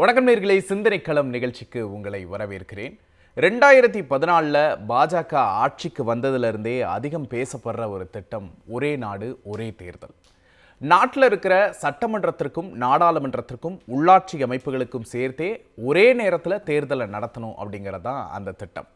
வணக்கம் நேயர்களே, சிந்தனைக்களம் நிகழ்ச்சிக்கு உங்களை வரவேற்கிறேன். 2014 பாஜக ஆட்சிக்கு வந்ததிலிருந்தே அதிகம் பேசப்படுற ஒரு திட்டம் ஒரே நாடு ஒரே தேர்தல். நாட்டில் இருக்கிற சட்டமன்றத்திற்கும் நாடாளுமன்றத்திற்கும் உள்ளாட்சி அமைப்புகளுக்கும் சேர்த்தே ஒரே நேரத்தில் தேர்தலை நடத்தணும் அப்படிங்கிறது தான் அந்த திட்டம்.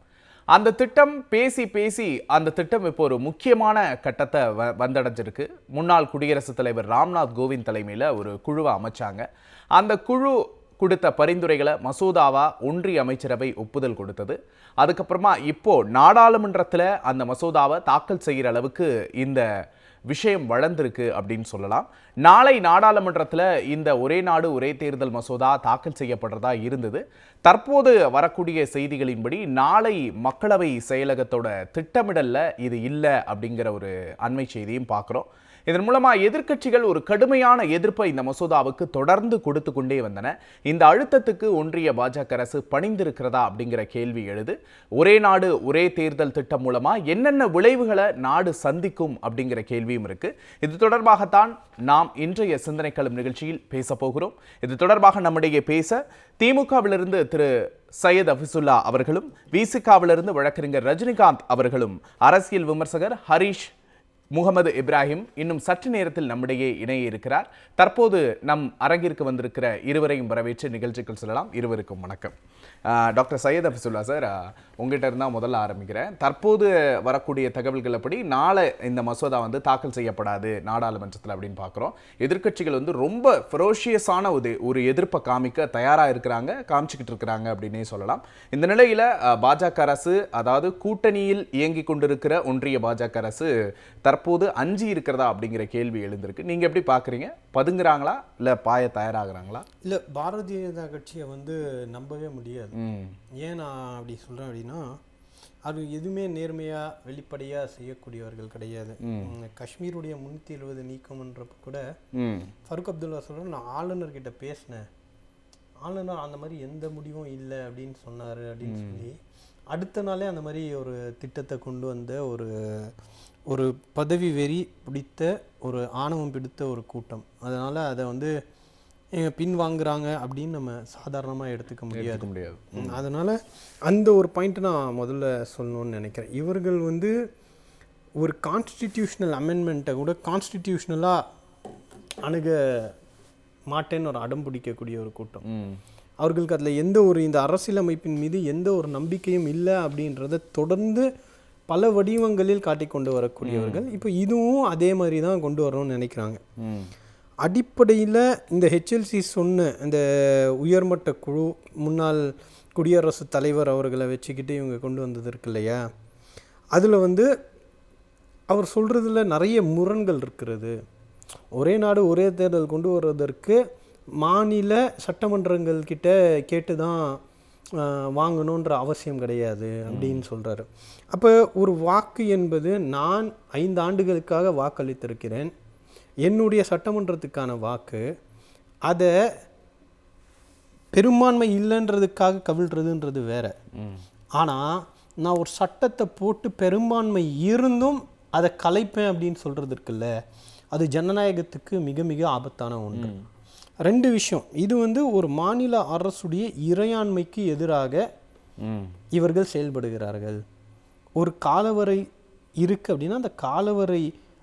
அந்த திட்டம் பேசி அந்த திட்டம் இப்போ ஒரு முக்கியமான கட்டத்தை வந்தடைஞ்சிருக்கு. முன்னாள் குடியரசுத் தலைவர் ராம்நாத் கோவிந்த் தலைமையில் ஒரு குழுவை அமைச்சாங்க. அந்த குழு கொடுத்த பரிந்துரைகளை மசோதாவா ஒன்றிய அமைச்சரவை ஒப்புதல் கொடுத்தது. அதுக்கப்புறமா இப்போ நாடாளுமன்றத்தில் அந்த மசோதாவை தாக்கல் செய்கிற அளவுக்கு இந்த விஷயம் வளர்ந்திருக்கு அப்படின்னு சொல்லலாம். நாளை நாடாளுமன்றத்தில் இந்த ஒரே நாடு ஒரே தேர்தல் மசோதா தாக்கல் செய்யப்படுறதா இருந்தது. தற்போது வரக்கூடிய செய்திகளின்படி நாளை மக்களவை செயலகத்தோட திட்டமிடல்ல இது இல்லை அப்படிங்கிற ஒரு அண்மை செய்தியும் பார்க்குறோம். இதன் மூலமா எதிர்க்கட்சிகள் ஒரு கடுமையான எதிர்ப்பை இந்த மசோதாவுக்கு தொடர்ந்து கொடுத்து கொண்டே வந்தன. இந்த அழுத்தத்துக்கு ஒன்றிய பாஜக அரசு பணிந்திருக்கிறதா அப்படிங்கிற கேள்வி எழுது. ஒரே நாடு ஒரே தேர்தல் திட்டம் மூலமா என்னென்ன விளைவுகளை நாடு சந்திக்கும் அப்படிங்கிற கேள்வியும் இருக்கு. இது தொடர்பாகத்தான் நாம் இன்றைய சிந்தனைக்களம் நிகழ்ச்சியில் பேச போகிறோம். இது தொடர்பாக நம்மிடையே பேச திமுகவிலிருந்து திரு சையத் அஃபிசுல்லா அவர்களும், விசிகாவிலிருந்து வழக்கறிஞர் ரஜினிகாந்த் அவர்களும், அரசியல் விமர்சகர் ஹரீஷ் முகமது இப்ராஹிம் இன்னும் சற்று நேரத்தில் நம்மிடையே இணைய இருக்கிறார். தற்போது நம் அரங்கிற்கு வந்திருக்கிற இருவரையும் வரவேற்று நிகழ்ச்சிக்குள் சொல்லலாம். இருவருக்கும் வணக்கம். டாக்டர் சையத் அஃபிசுல்லா சார், உங்ககிட்ட இருந்தால் முதல்ல ஆரம்பிக்கிறேன். தற்போது வரக்கூடிய தகவல்கள் படி நாளை இந்த மசோதா தாக்கல் செய்யப்படாது நாடாளுமன்றத்தில் அப்படின்னு பார்க்குறோம். எதிர்க்கட்சிகள் ரொம்ப ஃபெரோஷியஸான ஒரு எதிர்ப்பை காமிக்க தயாராக இருக்கிறாங்க, காமிச்சிக்கிட்டு இருக்கிறாங்க அப்படின்னே சொல்லலாம். இந்த நிலையில் பாஜக அரசு, அதாவது கூட்டணியில் இயங்கி கொண்டிருக்கிற ஒன்றிய பாஜக அரசு தற்போது அஞ்சி இருக்கிறதா அப்படிங்கிற கேள்வி எழுந்திருக்கு. நீங்க எப்படி பாக்குறீங்க? பதுங்குறாங்களா இல்ல பாய தயாராகிறாங்களா? இல்ல, பாரதிய ஜனதா கட்சியை நம்பவே முடியாது. ஏன் நான் அப்படி சொல்றேன் அப்படின்னா, அது எதுவுமே நேர்மையா வெளிப்படையா செய்யக்கூடியவர்கள் கிடையாது. காஷ்மீருடைய 370 நீக்கம்ன்றப்ப கூட ஃபருக் அப்துல்லா சொல்றேன், நான் ஆளுநர்கிட்ட பேசினேன், ஆளுநர் அந்த மாதிரி எந்த முடிவும் இல்லை அப்படின்னு சொன்னாரு அப்படின்னு சொல்லி அடுத்த நாளே அந்த மாதிரி ஒரு திட்டத்தை கொண்டு வந்த ஒரு பதவி வெறி பிடித்த ஒரு ஆணவம் பிடித்த ஒரு கூட்டம். அதனால் அதை பின்வாங்குறாங்க அப்படின்னு நம்ம சாதாரணமாக எடுத்துக்க முடியாது. அதனால் அந்த ஒரு பாயிண்ட் நான் முதல்ல சொல்லணும்னு நினைக்கிறேன். இவர்கள் ஒரு கான்ஸ்டிடியூஷனல் அமெண்ட்மெண்ட்டை கூட கான்ஸ்டிடியூஷனலாக அணுக மாட்டேன்னு ஒரு அடம் பிடிக்கக்கூடிய ஒரு கூட்டம். அவர்களுக்கு அதில் இந்த அரசியலமைப்பின் மீது எந்த ஒரு நம்பிக்கையும் இல்லை அப்படின்றத தொடர்ந்து பல வடிவங்களில் காட்டி கொண்டு வரக்கூடியவர்கள். இப்போ இதுவும் அதே மாதிரி தான் கொண்டு வரணும்னு நினைக்கிறாங்க. அடிப்படையில் இந்த ஹெச்எல்சி சொன்ன இந்த உயர்மட்ட குழு, முன்னாள் குடியரசுத் தலைவர் அவர்களை வச்சுக்கிட்டு இவங்க கொண்டு வந்தது இருக்கு இல்லையா, அதில் அவர் சொல்கிறதுல நிறைய முரண்கள் இருக்கிறது. ஒரே நாடு ஒரே தேர்தல் கொண்டு வருவதற்கு மாநில சட்டமன்றங்கள் கிட்ட கேட்டு தான் வாங்கணுன்ற அவசியம் கிடையாது அப்படின்னு சொல்கிறாரு. அப்போ ஒரு வாக்கு என்பது, நான் 5 ஆண்டுகளுக்காக வாக்களித்திருக்கிறேன், என்னுடைய சட்டமன்றத்துக்கான வாக்கு, அதை பெரும்பான்மை இல்லைன்றதுக்காக கவிழ்றதுன்றது வேற. ஆனால் நான் ஒரு சட்டத்தை போட்டு பெரும்பான்மை இருந்தும் அதை கலைப்பேன் அப்படின்னு சொல்கிறது இருக்குல்ல, அது ஜனநாயகத்துக்கு மிக மிக ஆபத்தான ஒன்று. 2 விஷயம். இது ஒரு மாநில அரசுடைய இறையாண்மைக்கு எதிராக இவர்கள் செயல்படுகிறார்கள். ஒரு காலவரை இருக்குது அப்படின்னா அந்த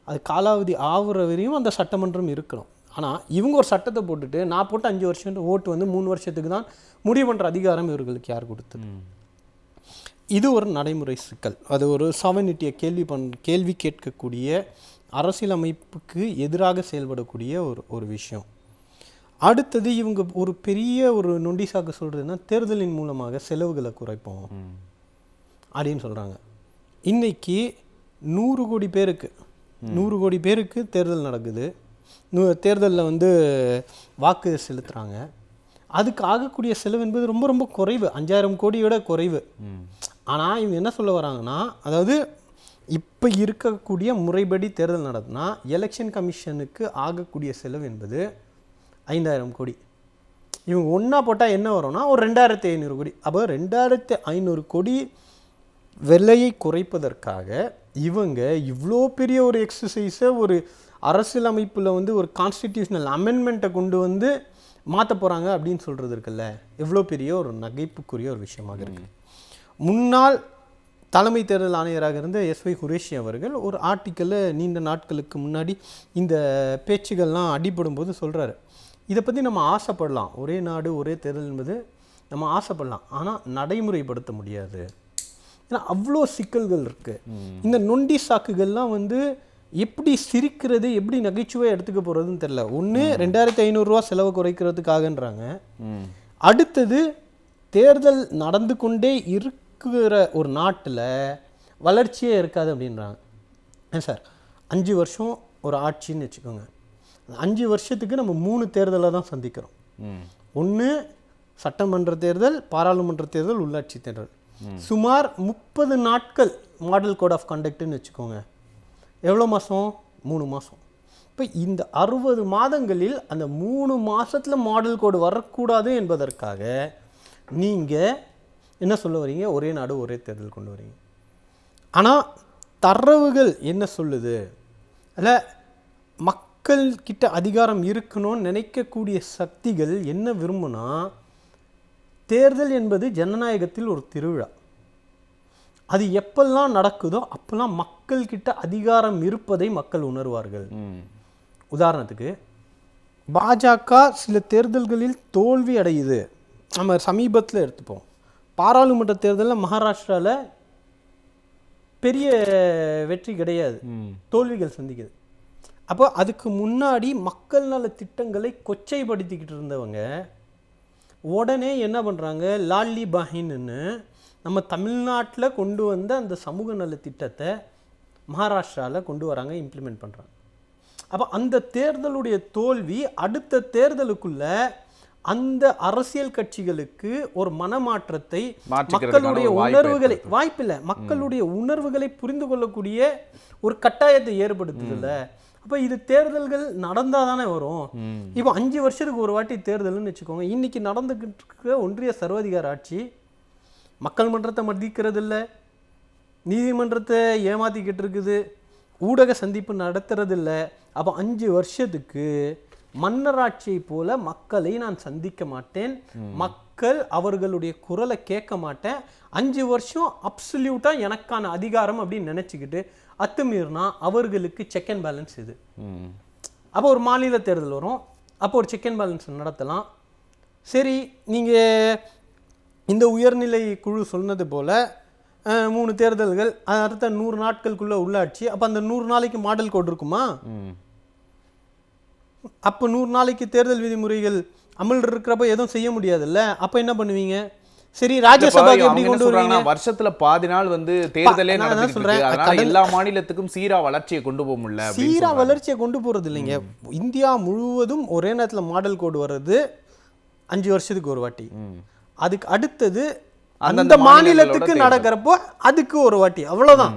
அது காலாவதி ஆகிற வரையும் அந்த சட்டமன்றம் இருக்கணும். ஆனால் இவங்க ஒரு சட்டத்தை போட்டுட்டு, நான் போட்டு 5 வருஷம் ஓட்டு 3 வருஷத்துக்கு தான் முடிவு பண்ணுற அதிகாரம் இவர்களுக்கு யார் கொடுத்தது? இது ஒரு நடைமுறை சிக்கல். அது ஒரு சாவர்னிட்டியை கேள்வி கேட்கக்கூடிய, அரசியலமைப்புக்கு எதிராக செயல்படக்கூடிய ஒரு விஷயம். அடுத்தது, இவங்க ஒரு பெரிய நொண்டிசாக்கு சொல்கிறதுனா, தேர்தலின் மூலமாக செலவுகளை குறைப்போம் அப்படின்னு சொல்கிறாங்க. இன்றைக்கி 100 கோடி பேருக்கு தேர்தல் நடக்குது. தேர்தலில் வாக்கு செலுத்துகிறாங்க. அதுக்கு ஆகக்கூடிய செலவு என்பது ரொம்ப ரொம்ப குறைவு, 5000 கோடியோட குறைவு. ஆனால் இவங்க என்ன சொல்ல வராங்கன்னா, அதாவது இப்போ இருக்கக்கூடிய முறைப்படி தேர்தல் நடக்குதுன்னா எலெக்ஷன் கமிஷனுக்கு ஆகக்கூடிய செலவு என்பது 5000 கோடி. இவங்க ஒன்றா போட்டால் என்ன வரும்னா ஒரு 2500 கோடி. அப்போ 2500 கோடி விலையை குறைப்பதற்காக இவங்க இவ்வளோ பெரிய ஒரு எக்ஸசைஸை ஒரு அரசியலமைப்பில் ஒரு கான்ஸ்டிடியூஷனல் அமெண்ட்மெண்ட்டை கொண்டு மாற்ற போகிறாங்க அப்படின்னு சொல்கிறது இருக்குல்ல, எவ்வளோ பெரிய ஒரு நகைப்புக்குரிய ஒரு விஷயமாக இருக்குது. முன்னாள் தலைமை தேர்தல் ஆணையராக இருந்த எஸ்வை குரேஷி அவர்கள் ஒரு ஆர்டிக்கலில் நீண்ட நாட்களுக்கு முன்னாடி இந்த பேச்சுகள்லாம் அடிபடும் போது சொல்கிறாரு, இதை பற்றி நம்ம ஆசைப்படலாம், ஒரே நாடு ஒரே தேர்தல் என்பது நம்ம ஆசைப்படலாம், ஆனால் நடைமுறைப்படுத்த முடியாது. ஏன்னா அவ்வளோ சிக்கல்கள் இருக்குது. இந்த நொண்டி சாக்குகள்லாம் வந்து எப்படி சிரிக்கிறது, எப்படி நகைச்சுவையாக எடுத்துக்க போகிறதுன்னு தெரில. ஒன்று 2500 செலவு குறைக்கிறதுக்காகன்றாங்க, அடுத்தது தேர்தல் நடந்து கொண்டே இருக்கிற ஒரு நாட்டில் வளர்ச்சியே இருக்காது அப்படின்றாங்க. ஏன் சார் 5 வருஷம் ஒரு ஆட்சின்னு வச்சுக்கோங்க, 5 வருஷத்துக்கு நம்ம 3 தேர்தலை தான் சந்திக்கிறோம். ஒன்று சட்டமன்ற தேர்தல், பாராளுமன்ற தேர்தல், உள்ளாட்சி தேர்தல். சுமார் 30 நாட்கள் மாடல் கோட் ஆஃப் கண்டக்ட்னு வச்சுக்கோங்க. எவ்வளோ மாதம்? 3 மாதம். இப்போ இந்த 60 மாதங்களில் அந்த 3 மாதத்தில் மாடல் கோடு வரக்கூடாது என்பதற்காக நீங்கள் என்ன சொல்ல வரீங்க? ஒரே நாடு ஒரே தேர்தல் கொண்டு வரீங்க. ஆனால் தரவுகள் என்ன சொல்லுது? அதில் மக்கள் கிட்ட அதிகாரம் இருக்கணும்னு நினைக்கக்கூடிய சக்திகள் என்ன விரும்புனா, தேர்தல் என்பது ஜனநாயகத்தில் ஒரு திருவிழா. அது எப்பெல்லாம் நடக்குதோ அப்பெல்லாம் மக்கள் கிட்ட அதிகாரம் இருப்பதை மக்கள் உணர்வார்கள். உதாரணத்துக்கு பாஜக சில தேர்தல்களில் தோல்வி அடையுது. நம்ம சமீபத்தில் எடுத்துப்போம், பாராளுமன்ற தேர்தலில் மகாராஷ்டிராவில் பெரிய வெற்றி கிடையாது, தோல்விகள் சந்திக்குது. அப்போ அதுக்கு முன்னாடி மக்கள் நல திட்டங்களை கொச்சைப்படுத்திக்கிட்டு இருந்தவங்க உடனே என்ன பண்ணுறாங்க, லால்லி பாஹின்னு நம்ம தமிழ்நாட்டில் கொண்டு வந்த அந்த சமூக நல திட்டத்தை மகாராஷ்டிராவில் கொண்டு வராங்க, இம்ப்ளிமெண்ட் பண்ணுறாங்க. அப்போ அந்த தேர்தலுடைய தோல்வி அடுத்த தேர்தலுக்குள்ள அந்த அரசியல் கட்சிகளுக்கு ஒரு மனமாற்றத்தை, மக்களுடைய உணர்வுகளை, வாய்ப்பில்லை, மக்களுடைய உணர்வுகளை புரிந்து கொள்ளக்கூடிய ஒரு கட்டாயத்தை ஏற்படுத்துதில்ல. அப்போ இது தேர்தல்கள் நடந்தால் தானே வரும். இப்போ 5 வருஷத்துக்கு ஒரு வாட்டி தேர்தல்னு வச்சுக்கோங்க. இன்னைக்கு நடந்துக்கிட்டு இருக்க ஒன்றிய சர்வாதிகார ஆட்சி மக்கள் மன்றத்தை மதிக்கிறது இல்லை, நீதிமன்றத்தை ஏமாத்திக்கிட்டு இருக்குது, ஊடக சந்திப்பு நடத்துறது இல்லை. அப்போ 5 வருஷத்துக்கு மன்னராட்சியை போல மக்களை நான் சந்திக்க மாட்டேன், மக்கள் அவர்களுடைய குரலை கேட்க மாட்டேன், 5 வருஷம் அப்சல்யூட்டாக எனக்கான அதிகாரம் அப்படின்னு நினச்சிக்கிட்டு அத்துமீறினா அவர்களுக்கு செக் அண்ட் பேலன்ஸ் இது. அப்போ ஒரு மாநில தேர்தல் வரும், அப்போ ஒரு செக் அண்ட் பேலன்ஸ் நடத்தலாம். சரி, நீங்கள் இந்த உயர்நிலை குழு சொன்னது போல் 3 தேர்தல்கள், அடுத்த 100 நாட்களுக்குள்ளே உள்ளாட்சி, அப்போ அந்த 100 நாளைக்கு மாடல் கோட் இருக்குமா? அப்போ 100 நாளைக்கு தேர்தல் விதிமுறைகள் அமல் இருக்கிறப்ப எதுவும் செய்ய முடியாதுல்ல. அப்போ என்ன பண்ணுவீங்க? சரி, ராஜ்யசபாக்கு எப்படி கொண்டு வருவீங்க? வருஷத்துல பாதி நாள் வந்து தேர்தலே நடந்துட்டு, அதனால எல்லா மாநிலத்துக்கும் சீரா வளர்ச்சியை கொண்டு போக முடியல. சீரா வளர்ச்சியை கொண்டு போறது இல்லைங்க. இந்தியா முழுவதும் ஒரே நேரத்தில் மாடல் கோடு வர்றது 5 வருஷத்துக்கு ஒரு வாட்டி. அதுக்கு அடுத்தது அந்த மாநிலத்துக்கு நடக்கிறப்போ அதுக்கு ஒரு வாட்டி, அவ்வளவுதான்.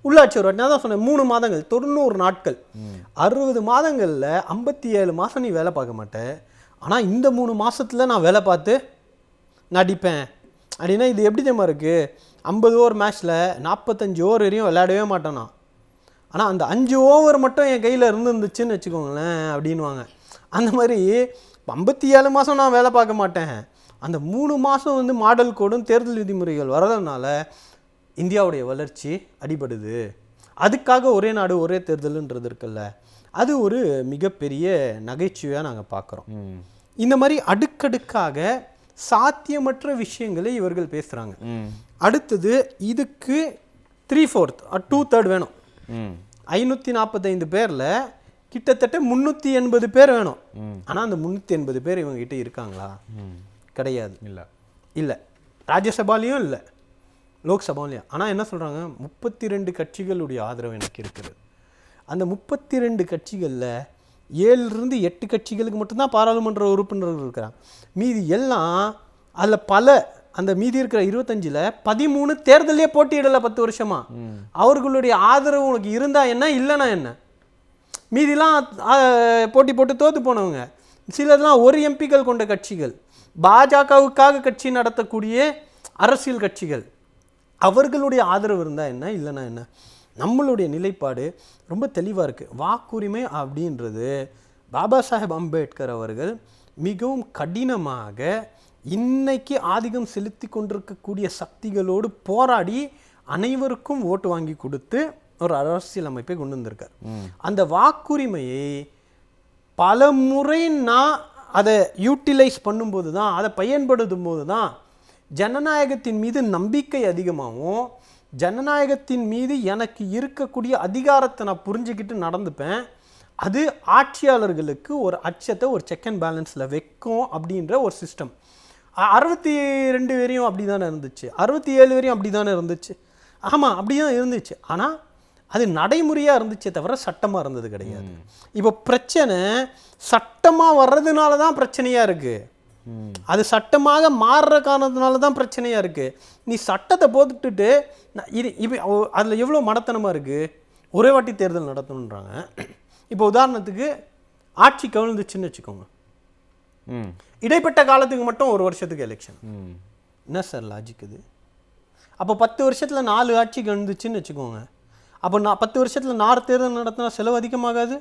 உள்ளாட்சி ஒரு வாட்டி. நான் தான் சொன்னேன் 3 மாதங்கள் 90 நாட்கள், 60 மாதங்கள்ல 57 மாசம் நீ வேலை பார்க்க மாட்டேன். ஆனா இந்த 3 மாசத்துல நான் வேலை பார்த்து நடிப்பேன் அப்படின்னா இது எப்படி தெரியுமா இருக்கு? 50 ஓவர் மேட்ச்ல 45 ஓவர் வரையும் விளையாடவே மாட்டேனா, ஆனால் அந்த 5 ஓவர் மட்டும் என் கையில் இருந்துச்சுன்னு வச்சுக்கோங்களேன் அப்படின்வாங்க. அந்த மாதிரி 57 மாதம் நான் வேலை பார்க்க மாட்டேன். அந்த 3 மாதம் வந்து மாடல் கோடும் தேர்தல் விதிமுறைகள் வரதுனால இந்தியாவுடைய வளர்ச்சி அடிபடுது. அதுக்காக ஒரே நாடு ஒரே தேர்தல்ன்றது இருக்குல்ல, அது ஒரு மிகப்பெரிய நகைச்சுவையாக நாங்கள் பார்க்குறோம். இந்த மாதிரி அடுக்கடுக்காக சாத்தியமற்ற விஷயங்களை இவர்கள் பேசுகிறாங்க. அடுத்தது இதுக்கு 3/4 2/3 வேணும். 545 பேரில் கிட்டத்தட்ட 380 பேர் வேணும். ஆனால் அந்த 380 பேர் இவங்க கிட்ட இருக்காங்களா? கிடையாது. இல்லை, ராஜ்யசபாலையும் இல்லை, லோக்சபாலையும். ஆனால் என்ன சொல்கிறாங்க, 32 கட்சிகளுடைய ஆதரவு எனக்கு இருக்குது. அந்த 32 கட்சிகளில் 7லிருந்து 8 கட்சிகளுக்கு மட்டும்தான் பாராளுமன்ற உறுப்பினர்கள் இருக்கிறாங்க. மீதி எல்லாம் அதில் பல, அந்த மீதி இருக்கிற 25ல் 13 தேர்தலே போட்டியிடலை 10 வருஷமா. அவர்களுடைய ஆதரவு உனக்கு இருந்தா என்ன, இல்லைன்னா என்ன? மீதிலாம் போட்டி போட்டு தோத்து போனவங்க, சிலர்லாம் ஒரு எம்பிக்கள் கொண்ட கட்சிகள், பாஜகவுக்காக கட்சி நடத்தக்கூடிய அரசியல் கட்சிகள், அவர்களுடைய ஆதரவு இருந்தா என்ன, இல்லைன்னா என்ன? நம்மளுடைய நிலைப்பாடு ரொம்ப தெளிவாக இருக்குது. வாக்குரிமை அப்படின்றது பாபா சாஹேப் அம்பேத்கர் அவர்கள் மிகவும் கடினமாக இன்னைக்கு ஆதிக்கம் செலுத்தி கொண்டிருக்கக்கூடிய சக்திகளோடு போராடி அனைவருக்கும் ஓட்டு வாங்கி கொடுத்து ஒரு அரசியல் அமைப்பை கொண்டு வந்திருக்கார். அந்த வாக்குரிமையை பல முறை நான் அதை யூட்டிலைஸ் பண்ணும்போது தான், அதை பயன்படுத்தும் போது தான் ஜனநாயகத்தின் மீது நம்பிக்கை அதிகமாகவும், ஜனநாயகத்தின் மீது எனக்கு இருக்கக்கூடிய அதிகாரத்தை நான் புரிஞ்சுக்கிட்டு நடந்துப்பேன். அது ஆட்சியாளர்களுக்கு ஒரு அச்சத்தை, ஒரு செக் அண்ட் பேலன்ஸில் வைக்கும் அப்படின்ற ஒரு சிஸ்டம். 62 வரையும் அப்படி தானே இருந்துச்சு, 67 வரையும் அப்படி தானே இருந்துச்சு. ஆமாம், அப்படி தான் இருந்துச்சு. ஆனால் அது நடைமுறையாக இருந்துச்சே தவிர சட்டமாக இருந்தது கிடையாது. இப்போ பிரச்சனை சட்டமாக வர்றதுனால தான் பிரச்சனையாக இருக்குது. அது சட்டமாக மாறுற காரணத்தினால தான் பிரச்சனையாக இருக்குது. நீ சட்டத்தை போட்டுட்டு இது அதில் எவ்வளோ மடத்தனமாக இருக்குது. ஒரே வாட்டி தேர்தல் நடத்தணுன்றாங்க. இப்போ உதாரணத்துக்கு ஆட்சி கவிழ்ந்துச்சுன்னு வச்சுக்கோங்க, இடைப்பட்ட காலத்துக்கு மட்டும் 1 வருஷத்துக்கு எலெக்ஷன். என்ன சார் லாஜிக் இது? அப்போ 10 வருஷத்தில் 4 ஆட்சி கவிழ்ந்துச்சுன்னு வச்சுக்கோங்க. அப்போ 10 வருஷத்தில் 4 தேர்தல் நடத்தினா செலவு அதிகமாகாது?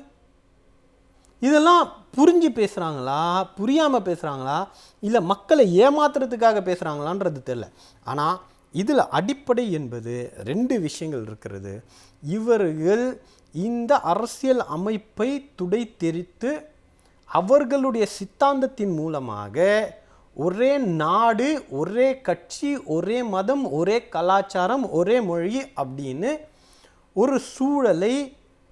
இதெல்லாம் புரிஞ்சு பேசுகிறாங்களா, புரியாமல் பேசுகிறாங்களா, இல்லை மக்களை ஏமாத்துறதுக்காக பேசுகிறாங்களான்றது தெரியல. ஆனால் இதில் அடிப்படை என்பது 2 விஷயங்கள் இருக்கிறது. இவர்கள் இந்த அரசியல் அமைப்பை துடைத்தெரித்து அவர்களுடைய சித்தாந்தத்தின் மூலமாக ஒரே நாடு, ஒரே கட்சி, ஒரே மதம், ஒரே கலாச்சாரம், ஒரே மொழி அப்படின்னு ஒரு சூழலை,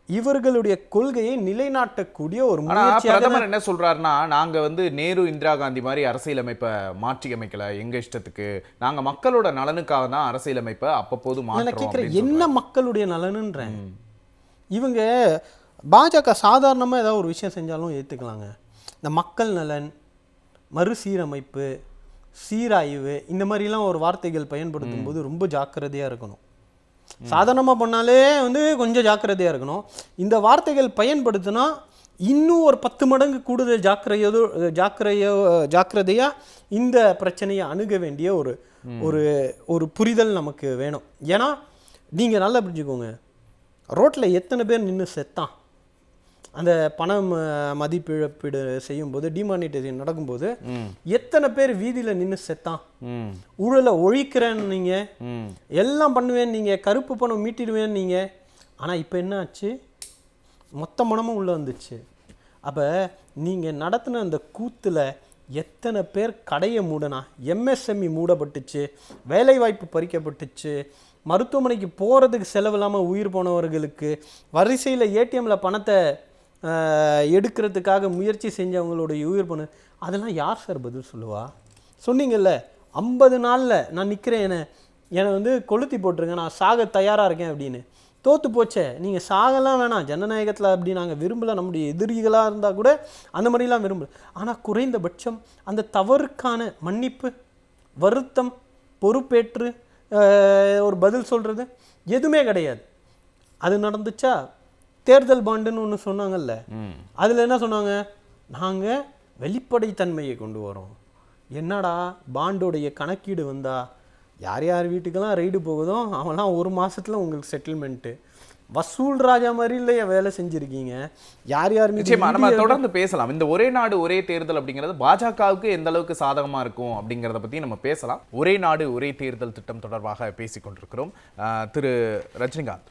இவர்களுடைய கொள்கையை நிலைநாட்டக்கூடிய ஒரு முயற்சியாக. பிரதமர் என்ன சொல்றாருன்னா, நாங்க வந்து நேரு இந்திரா காந்தி மாதிரி அரசியலமைப்பை மாற்றி அமைக்கல, எங்க இஷ்டத்துக்கு, நாங்க மக்களோட நலனுக்காக தான் அரசியலமைப்பை அப்பப்போது மாற்றோம். என்ன மக்களுடைய நலனுன்றேன்? இவங்க பாஜக சாதாரணமாக ஏதாவது ஒரு விஷயம் செஞ்சாலும் ஏற்றுக்கலாங்க. இந்த மக்கள் நலன், மறுசீரமைப்பு, சீராய்வு, இந்த மாதிரிலாம் ஒரு வார்த்தைகள் பயன்படுத்தும் போது ரொம்ப ஜாக்கிரதையாக இருக்கணும். சாதாரணமாக பண்ணாலே வந்து கொஞ்சம் ஜாக்கிரதையாக இருக்கணும். இந்த வார்த்தைகள் பயன்படுத்தினா இன்னும் ஒரு 10 மடங்கு கூடுதல் ஜாக்கிரதையாக இந்த பிரச்சனையை அணுக வேண்டிய ஒரு புரிதல் நமக்கு வேணும். ஏன்னா நீங்கள் நல்லா புரிஞ்சுக்கோங்க, ரோட்டில் எத்தனை பேர் நின்று செத்தான் அந்த பணம் மதிப்பிழப்பீடு செய்யும்போது, டிமானிட்டைசேஷன் நடக்கும்போது எத்தனை பேர் வீதியில் நின்று செத்தான். ஊழலை ஒழிக்கிறேன்னு நீங்கள், எல்லாம் பண்ணுவேன் நீங்கள், கருப்பு பணம் மீட்டிடுவேன் நீங்கள். ஆனால் இப்போ என்ன ஆச்சு? மொத்த பணமும் உள்ளே வந்துச்சு. அப்போ நீங்கள் நடத்தின அந்த கூத்தில் எத்தனை பேர் கடையை மூடனா, எம்எஸ்எம்இ மூடப்பட்டுச்சு, வேலைவாய்ப்பு பறிக்கப்பட்டுச்சு, மருத்துவமனைக்கு போகிறதுக்கு செலவு இல்லாமல் உயிர் போனவர்களுக்கு, வரிசையில் ஏடிஎம்மில் பணத்தை எடுக்கிறதுக்காக முயற்சி செஞ்சவங்களுடைய உயிர் போன, அதெல்லாம் யார் சார் பதில் சொல்லுவா? சொன்னீங்கல்ல 50 நாளில் நான் நிற்கிறேன், என்னை வந்து கொளுத்தி போட்டுருங்க, நான் சாக தயாராக இருக்கேன் அப்படின்னு. தோற்று போச்சே, நீங்கள் சாகலாம் வேணாம், ஜனநாயகத்தில் அப்படி நாங்கள் விரும்பலை, நம்முடைய எதிரிகளாக இருந்தால் கூட அந்த மாதிரிலாம் விரும்பலை. ஆனால் குறைந்தபட்சம் அந்த தவறுக்கான மன்னிப்பு, வருத்தம், பொறுப்பேற்று ஒரு பதில் சொல்கிறது எதுவுமே கிடையாது. அது நடந்துச்சா? தேர்தல் பாண்டுன்னு ஒன்று சொன்னாங்கல்ல, அதில் என்ன சொன்னாங்க? நாங்கள் வெளிப்படைத்தன்மையை கொண்டு வரோம். என்னடா பாண்டோடைய கணக்கீடு வந்தா யார் யார் வீட்டுக்கெல்லாம் ரைடு போகுதோ அவெல்லாம் 1 மாதத்தில் உங்களுக்கு செட்டில்மெண்ட்டு. வசூல் ராஜா மாதிரி இல்லையா வேலை செஞ்சுருக்கீங்க. யார் யார் நிச்சயமா நம்ம தொடர்ந்து பேசலாம். இந்த ஒரே நாடு ஒரே தேர்தல் அப்படிங்கிறது பாஜகவுக்கு எந்த அளவுக்கு சாதகமாக இருக்கும் அப்படிங்கிறத பற்றி நம்ம பேசலாம். ஒரே நாடு ஒரே தேர்தல் திட்டம் தொடர்பாக பேசி கொண்டிருக்கிறோம். திரு ரஜினிகாந்த்,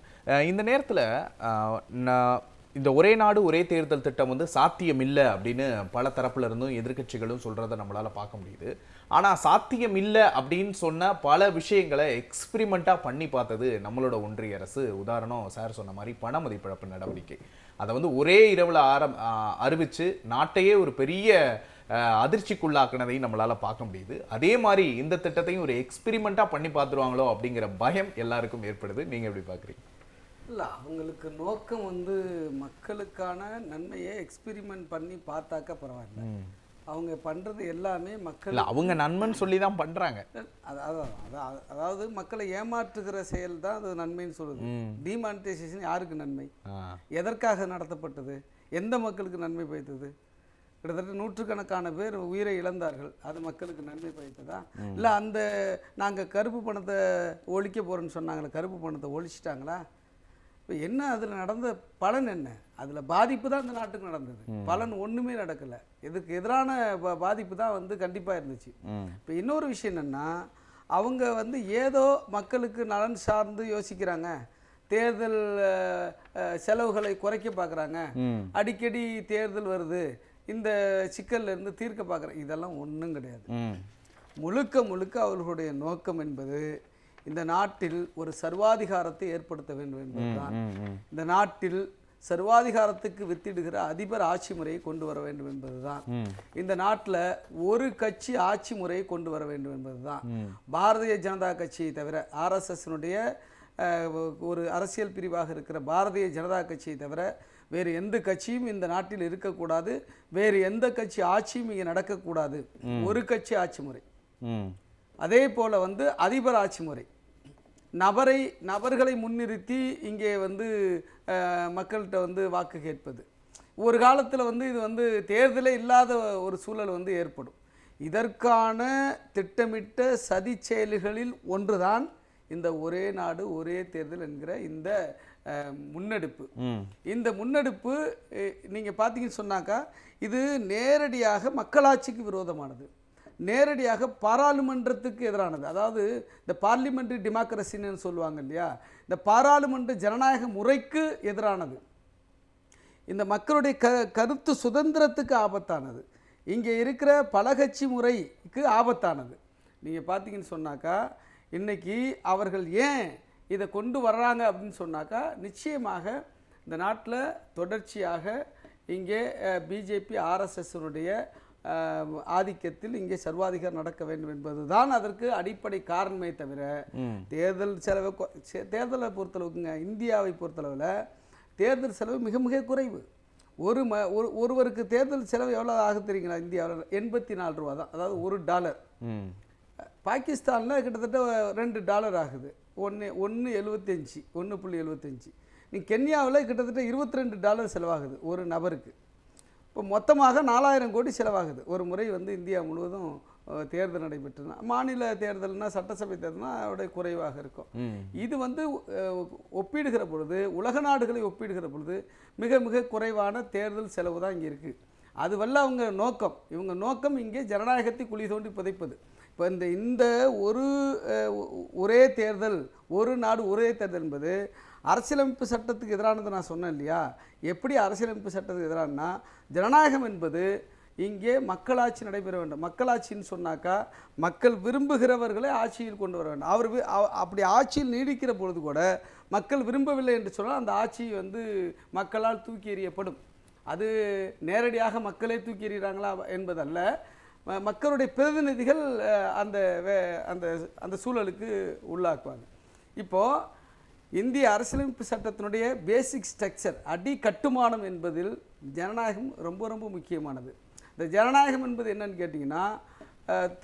இந்த நேரத்தில் இந்த ஒரே நாடு ஒரே தேர்தல் திட்டம் வந்து சாத்தியம் இல்லை அப்படின்னு பல தரப்புல இருந்தும் எதிர்க்கட்சிகளும் சொல்றதை நம்மளால பார்க்க முடியுது. ஆனால் சாத்தியம் இல்லை அப்படின்னு சொன்ன பல விஷயங்களை எக்ஸ்பிரிமெண்ட்டாக பண்ணி பார்த்தது நம்மளோட ஒன்றிய அரசு. உதாரணம் சார் சொன்ன மாதிரி பண மதிப்பிழப்பு நடவடிக்கை, அதை வந்து ஒரே இரவில் அறிவிச்சு நாட்டையே ஒரு பெரிய அதிர்ச்சிக்குள்ளாக்குனதையும் நம்மளால பார்க்க முடியுது. அதே மாதிரி இந்த திட்டத்தையும் ஒரு எக்ஸ்பிரிமெண்ட்டாக பண்ணி பார்த்துருவாங்களோ அப்படிங்கிற பயம் எல்லாருக்கும் ஏற்படுது. நீங்கள் எப்படி பார்க்குறீங்க? இல்லை, அவங்களுக்கு நோக்கம் வந்து மக்களுக்கான நன்மையை எக்ஸ்பிரிமெண்ட் பண்ணி பார்த்தாக்க பரவாயில்ல. அவங்க பண்ணுறது எல்லாமே மக்கள் அவங்க நன்மைன்னு சொல்லி தான் பண்ணுறாங்க. அதாவது மக்களை ஏமாற்றுகிற செயல் தான் அது நன்மைன்னு சொல்லுது. டிமானிட்டைசேஷன் யாருக்கு நன்மை? எதற்காக நடத்தப்பட்டது? எந்த மக்களுக்கு நன்மை பயத்தது? கிட்டத்தட்ட 100கணக்கான பேர் உயிரை இழந்தார்கள். அது மக்களுக்கு நன்மை பயத்ததா? இல்லை நாங்கள் கருப்பு பணத்தை ஒழிக்க போகிறோன்னு சொன்னாங்களே, கருப்பு பணத்தை ஒழிச்சிட்டாங்களா? இப்போ என்ன அதில் நடந்த பலன் என்ன? அதில் பாதிப்பு தான் இந்த நாட்டுக்கு நடந்தது, பலன் ஒன்றுமே நடக்கலை. இதுக்கு எதிரான பாதிப்பு தான் வந்து கண்டிப்பாக இருந்துச்சு. இப்போ இன்னொரு விஷயம் என்னென்னா, அவங்க வந்து ஏதோ மக்களுக்கு நலன் சார்ந்து யோசிக்கிறாங்க, தேர்தல் செலவுகளை குறைக்க பார்க்குறாங்க, அடிக்கடி தேர்தல் வருது, இந்த சிக்கல்ல இருந்து தீர்க்க பார்க்குறாங்க. இதெல்லாம் ஒன்றும் கிடையாது. முழுக்க முழுக்க அவர்களுடைய நோக்கம் என்பது இந்த நாட்டில் ஒரு சர்வாதிகாரத்தை ஏற்படுத்த வேண்டும் என்பதுதான். இந்த நாட்டில் சர்வாதிகாரத்துக்கு வித்திடுகிற அதிபர் ஆட்சி முறையை கொண்டு வர வேண்டும் என்பதுதான். இந்த நாட்டில் ஒரு கட்சி ஆட்சி முறையை கொண்டு வர வேண்டும் என்பதுதான். பாரதிய ஜனதா கட்சியை தவிர, ஆர்எஸ்எஸ்னுடைய ஒரு அரசியல் பிரிவாக இருக்கிற பாரதிய ஜனதா கட்சியை தவிர வேறு எந்த கட்சியும் இந்த நாட்டில் இருக்கக்கூடாது, வேறு எந்த கட்சி ஆட்சியும் இங்கே நடக்கக்கூடாது. ஒரு கட்சி ஆட்சி முறை. அதே போல் வந்து அதிபர் ஆட்சி முறை, நபர்களை முன்னிறுத்தி இங்கே வந்து மக்கள்கிட்ட வந்து வாக்கு கேட்பது. ஒரு காலத்தில் வந்து இது வந்து தேர்தலே இல்லாத ஒரு சூழல் வந்து ஏற்படும். இதற்கான திட்டமிட்ட சதி செயல்களில் ஒன்றுதான் இந்த ஒரே நாடு ஒரே தேர்தல் என்கிற இந்த முன்னெடுப்பு. இந்த முன்னெடுப்பு நீங்கள் பார்த்தீங்கன்னு சொன்னாக்கா இது நேரடியாக மக்களாட்சிக்கு விரோதமானது, நேரடியாக பாராளுமன்றத்துக்கு எதிரானது. அதாவது இந்த பார்லிமெண்ட்ரி டெமோக்ரஸின்னு சொல்லுவாங்க இல்லையா, இந்த பாராளுமன்ற ஜனநாயக முறைக்கு எதிரானது, இந்த மக்களுடைய கருத்து சுதந்திரத்துக்கு ஆபத்தானது, இங்கே இருக்கிற பலகட்சி முறைக்கு ஆபத்தானது. நீங்கள் பார்த்தீங்கன்னு சொன்னாக்கா இன்றைக்கி அவர்கள் ஏன் இதை கொண்டு வர்றாங்க அப்படின்னு சொன்னாக்கா, நிச்சயமாக இந்த நாட்டில் தொடர்ச்சியாக இங்கே பிஜேபி ஆர்எஸ்எஸ்னுடைய ஆதிக்கத்தில் இங்கே சர்வாதிகாரம் நடக்க வேண்டும் என்பது தான் அதற்கு அடிப்படை காரணமே தவிர, தேர்தலை பொறுத்தளவுக்குங்க, இந்தியாவை பொறுத்தளவில் தேர்தல் செலவு மிக மிக குறைவு. ஒருவருக்கு தேர்தல் செலவு எவ்வளோ ஆகுது தெரியுங்களா? இந்தியாவில் $84 தான், அதாவது $1. பாகிஸ்தானில் கிட்டத்தட்ட $2 ஆகுது, 1.75. நீ கென்யாவில் கிட்டத்தட்ட $22 செலவாகுது ஒரு நபருக்கு. இப்போ மொத்தமாக 4000 கோடி செலவாகுது ஒரு முறை வந்து இந்தியா முழுவதும் தேர்தல் நடைபெற்றுனா. மாநில தேர்தல்னால் சட்டசபை தேர்தல்னா அதோட குறைவாக இருக்கும். இது வந்து ஒப்பிடுகிற பொழுது, உலக நாடுகளை ஒப்பிடுகிற பொழுது மிக மிக குறைவான தேர்தல் செலவு தான் இங்கே இருக்குது. அதுவல்ல அவங்க நோக்கம். இவங்க நோக்கம் இங்கே ஜனநாயகத்தை குழி தோண்டி புதைப்பது. இப்போ இந்த ஒரே தேர்தல், ஒரு நாடு ஒரே தேர்தல் என்பது அரசியலமைப்பு சட்டத்துக்கு எதிரானது. நான் சொன்னேன் இல்லையா, எப்படி அரசியலமைப்பு சட்டத்துக்கு எதிரானா, ஜனநாயகம் என்பது இங்கே மக்களாட்சி நடைபெற வேண்டும். மக்களாட்சின்னு சொன்னாக்கா மக்கள் விரும்புகிறவர்களை ஆட்சியில் கொண்டு வர வேண்டும். அப்படி ஆட்சியில் நீடிக்கிற பொழுது கூட மக்கள் விரும்பவில்லை என்று சொன்னால் அந்த ஆட்சி வந்து மக்களால் தூக்கி எறியப்படும். அது நேரடியாக மக்களே தூக்கி எறிகிறாங்களா என்பதல்ல, மக்களுடைய பிரதிநிதிகள் அந்த அந்த சூழலுக்கு உள்ளாக்குவாங்க. இப்போது இந்திய அரசியலமைப்பு சட்டத்தினுடைய பேசிக் ஸ்ட்ரக்சர், அடி கட்டுமானம் என்பதில் ஜனநாயகம் ரொம்ப ரொம்ப முக்கியமானது. இந்த ஜனநாயகம் என்பது என்னன்னு கேட்டிங்கன்னா,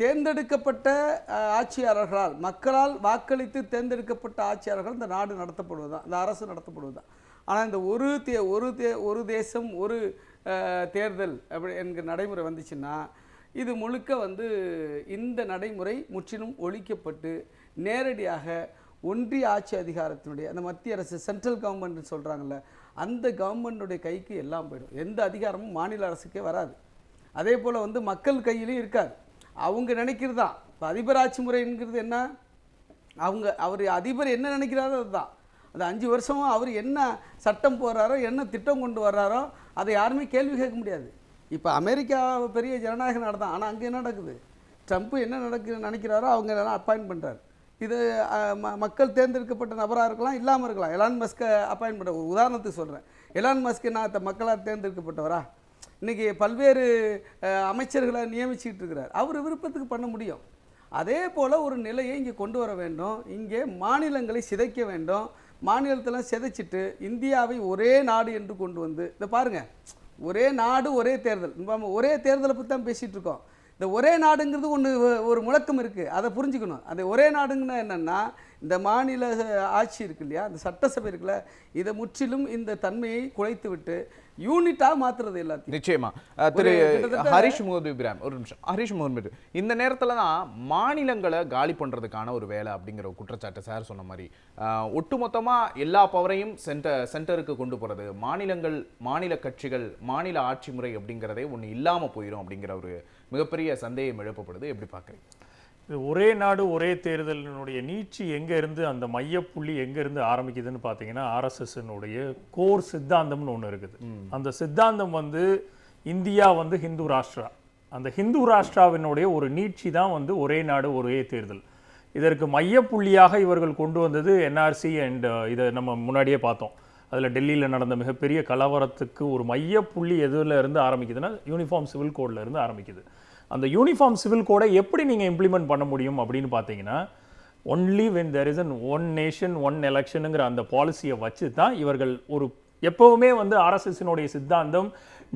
தேர்ந்தெடுக்கப்பட்ட ஆட்சியாளர்களால், மக்களால் வாக்களித்து தேர்ந்தெடுக்கப்பட்ட ஆட்சியாளர்கள் இந்த நாடு நடத்தப்படுவது தான், இந்த அரசு நடத்தப்படுவது தான். ஆனால் இந்த ஒரு தேசம் ஒரு தேர்தல் அப்படி என்கிற நடைமுறை வந்துச்சுன்னா, இது முழுக்க வந்து இந்த நடைமுறை முற்றிலும் ஒழிக்கப்பட்டு நேரடியாக ஒன்றிய ஆட்சி அதிகாரத்தினுடைய, அந்த மத்திய அரசு சென்ட்ரல் கவர்மெண்ட்னு சொல்கிறாங்கல்ல, அந்த கவர்மெண்ட்டுடைய கைக்கு எல்லாம் போயிடும். எந்த அதிகாரமும் மாநில அரசுக்கே வராது. அதே போல் வந்து மக்கள் கையிலையும் இருக்காது. அவங்க நினைக்கிறது தான். இப்போ அதிபர் ஆட்சி முறைங்கிறது என்ன, அவர் அதிபர் என்ன நினைக்கிறாரோ அதுதான். அது 5 வருஷமாக அவர் என்ன சட்டம் போடுறாரோ, என்ன திட்டம் கொண்டு வர்றாரோ அதை யாருமே கேள்வி கேட்க முடியாது. இப்போ அமெரிக்கா பெரிய ஜனநாயக நாடு தான், ஆனால் அங்கே என்ன நடக்குது? ட்ரம்ப் என்ன நினைக்கிறாரோ அவங்க எல்லாம் அப்பாயின்ட் பண்ணுறாரு. இது மக்கள் தேர்ந்தெடுக்கப்பட்ட நபராக இருக்கலாம், இல்லாமல் இருக்கலாம். எலான் மஸ்கை அப்பாயின்ட் பண்ணுற, ஒரு உதாரணத்துக்கு சொல்கிறேன். எலான் மஸ்க்கு நான் மக்களால் தேர்ந்தெடுக்கப்பட்டவரா? இன்றைக்கி பல்வேறு அமைச்சர்களை நியமிச்சுக்கிட்டு இருக்கிறார். அவர் விருப்பத்துக்கு பண்ண முடியும். அதே போல் ஒரு நிலையை இங்கே கொண்டு வர வேண்டும். இங்கே மாநிலங்களை சிதைக்க வேண்டும். மாநிலத்தெல்லாம் சிதைச்சிட்டு இந்தியாவை ஒரே நாடு என்று கொண்டு வந்து, இதை பாருங்கள், ஒரே நாடு ஒரே தேர்தல், நம்ம ஒரே தேர்தலை பற்றி தான் பேசிகிட்டு இருக்கோம். இந்த ஒரே நாடுங்கிறது ஒரு முழக்கம் இருக்குது, அதை புரிஞ்சுக்கணும். அந்த ஒரே நாடுங்கன்னா என்னென்னா, இந்த மாநில ஆட்சி இருக்கு இல்லையா, அந்த சட்டசபை இருக்குல்ல, இதை முற்றிலும் இந்த தன்மையை குலைத்து விட்டு யூனிட்டாக மாற்றுறது எல்லாத்தையும். நிச்சயமா திரு ஹரிஷ் முகமது இப்ராஹிம், ஒரு நிமிஷம். ஹரிஷ் முகமது, இந்த நேரத்தில் தான் மாநிலங்களை காலி பண்ணுறதுக்கான ஒரு வேலை அப்படிங்கிற ஒரு குற்றச்சாட்டு சார் சொன்ன மாதிரி ஒட்டுமொத்தமாக எல்லா பவரையும் சென்டருக்கு கொண்டு போகிறது, மாநில கட்சிகள் மாநில ஆட்சி முறை அப்படிங்கிறதே ஒன்று இல்லாமல் போயிடும் அப்படிங்கிற ஒரு மிகப்பெரிய சந்தேகம் எழுப்பப்படுது. எப்படி பார்க்குறீங்க? இது ஒரே நாடு ஒரே தேர்தலினுடைய நீட்சி எங்கேருந்து, அந்த மையப்புள்ளி எங்கேருந்து ஆரம்பிக்குதுன்னு பார்த்தீங்கன்னா ஆர்எஸ்எஸ்னுடைய கோர் சித்தாந்தம்னு ஒன்று இருக்குது. அந்த சித்தாந்தம் வந்து இந்தியா வந்து ஹிந்து ராஷ்டிரா, அந்த ஹிந்து ராஷ்டிராவினுடைய ஒரு நீட்சி தான் வந்து ஒரே நாடு ஒரே தேர்தல். இதற்கு மையப்புள்ளியாக இவர்கள் கொண்டு வந்தது என்ஆர்சி அண்ட் இதை நம்ம முன்னாடியே பார்த்தோம். அதில் டெல்லியில் நடந்த மிகப்பெரிய கலவரத்துக்கு ஒரு மையப்புள்ளி எதில் இருந்து ஆரம்பிக்குதுன்னா யூனிஃபார்ம் சிவில் கோடில் இருந்து ஆரம்பிக்குது. அந்த யூனிஃபார்ம் சிவில் கோடை எப்படி நீங்கள் இம்ப்ளிமெண்ட் பண்ண முடியும் அப்படின்னு பார்த்தீங்கன்னா only when there is an one nation one எலெக்ஷனுங்கிற அந்த பாலிசியை வச்சு தான் இவர்கள் ஒரு எப்போவுமே வந்து ஆர்எஸ்எஸ்னுடைய சித்தாந்தம்